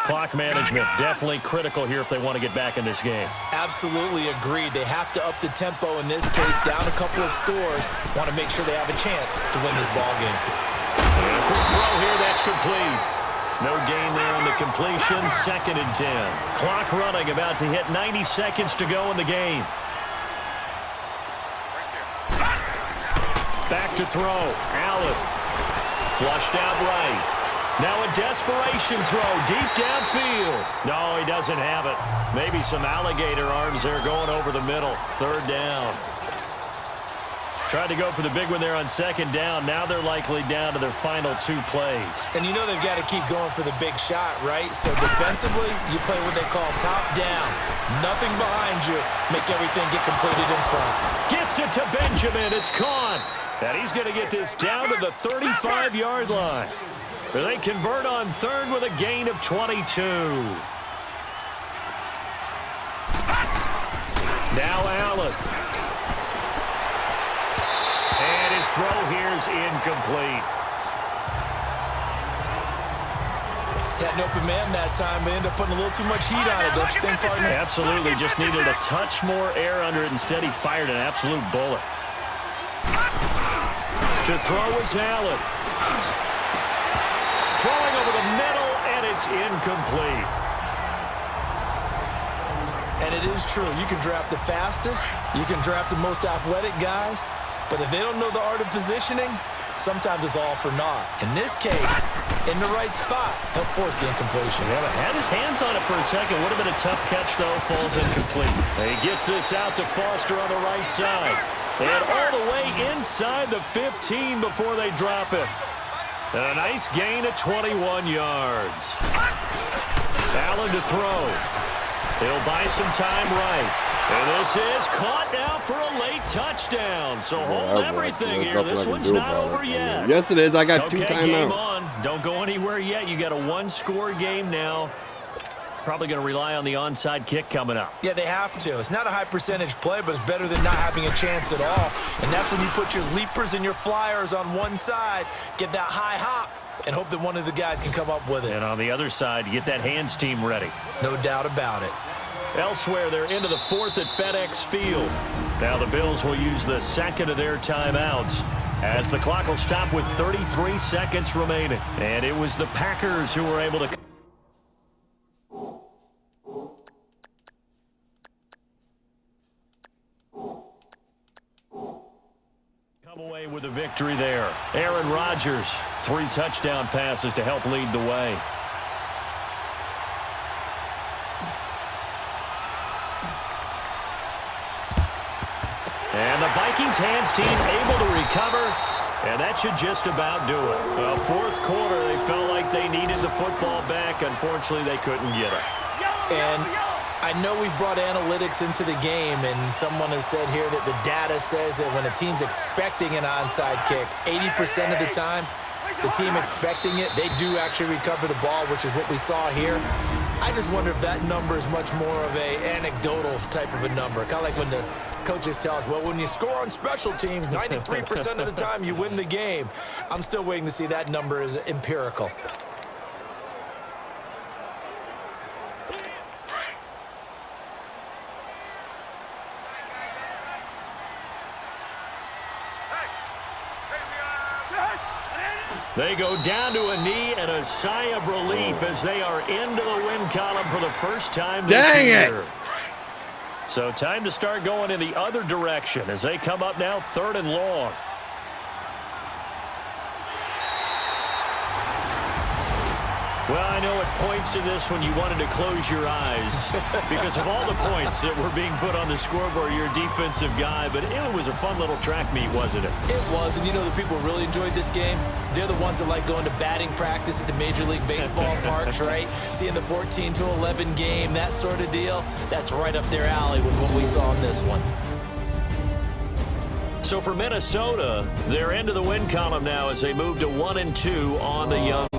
C: Clock management, definitely critical here if they want to get back in this game.
D: Absolutely agreed. They have to up the tempo in this case, down a couple of scores, want to make sure they have a chance to win this ball game.
C: And a quick throw here, that's complete. No gain there on the completion, 2nd and 10. Clock running, about to hit 90 seconds to go in the game. Back to throw, Allen. Flushed out right. Now a desperation throw deep downfield. No, he doesn't have it. Maybe some alligator arms there going over the middle. 3rd down. Tried to go for the big one there on 2nd down. Now they're likely down to their final 2 plays.
D: And you know they've got to keep going for the big shot, right? So defensively, you play what they call top down. Nothing behind you. Make everything get completed in front.
C: Gets it to Benjamin. It's caught. And he's going to get this down to the 35-yard line. They convert on 3rd with a gain of 22. Now Allen. And his throw here's incomplete.
D: Had an open man that time, but ended up putting a little too much heat on it, don't you think, partner?
C: Absolutely. Just needed a touch more air under it. Instead, he fired an absolute bullet. To throw is Allen. Throwing over the middle, and it's incomplete.
D: And it is true. You can draft the fastest. You can draft the most athletic guys. But if they don't know the art of positioning, sometimes it's all for naught. In this case, in the right spot, he'll force the incompletion.
C: Yeah, but had his hands on it for a second. Would have been a tough catch, though. Falls incomplete. And he gets this out to Foster on the right side. And all the way inside the 15 before they drop it. And a nice gain of 21 yards. Allen to throw. He'll buy some time right. And this is caught now for a late touchdown. So hold everything here. This one's not over yet.
A: Yes, it is. I got 2 timeouts.
C: Game on. Don't go anywhere yet. You got a 1-score game now. Probably going to rely on the onside kick coming up.
D: Yeah, they have to. It's not a high percentage play, but it's better than not having a chance at all. And that's when you put your leapers and your flyers on one side, get that high hop, and hope that one of the guys can come up with it.
C: And on the other side, you get that hands team ready.
D: No doubt about it.
C: Elsewhere, they're into the 4th at FedEx Field. Now the Bills will use the 2nd of their timeouts as the clock will stop with 33 seconds remaining. And it was the Packers who were able to come away with a victory there. Aaron Rodgers, 3 touchdown passes to help lead the way. And the Vikings hands team able to recover, and that should just about do it. Well, 4th quarter, they felt like they needed the football back. Unfortunately, they couldn't get it.
D: And I know we brought analytics into the game, and someone has said here that the data says that when a team's expecting an onside kick, 80% of the time, the team expecting it, they do actually recover the ball, which is what we saw here. I just wonder if that number is much more of a anecdotal type of a number. Kind of like when the coaches tell us, well, when you score on special teams, 93% of the time you win the game. I'm still waiting to see that number is empirical.
C: They go down to a knee and a sigh of relief as they are into the win column for the first time this year.
A: Dang it!
C: So time to start going in the other direction as they come up now 3rd and long. Well, I know at points in this when you wanted to close your eyes because of all the points that were being put on the scoreboard, you're a defensive guy, but it was a fun little track meet, wasn't it?
D: It was, and you know the people who really enjoyed this game? They're the ones that like going to batting practice at the Major League Baseball parks, right? Seeing the 14-11 game, that sort of deal, that's right up their alley with what we saw in this one.
C: So for Minnesota, they're into the win column now as they move to 1-2 on the young.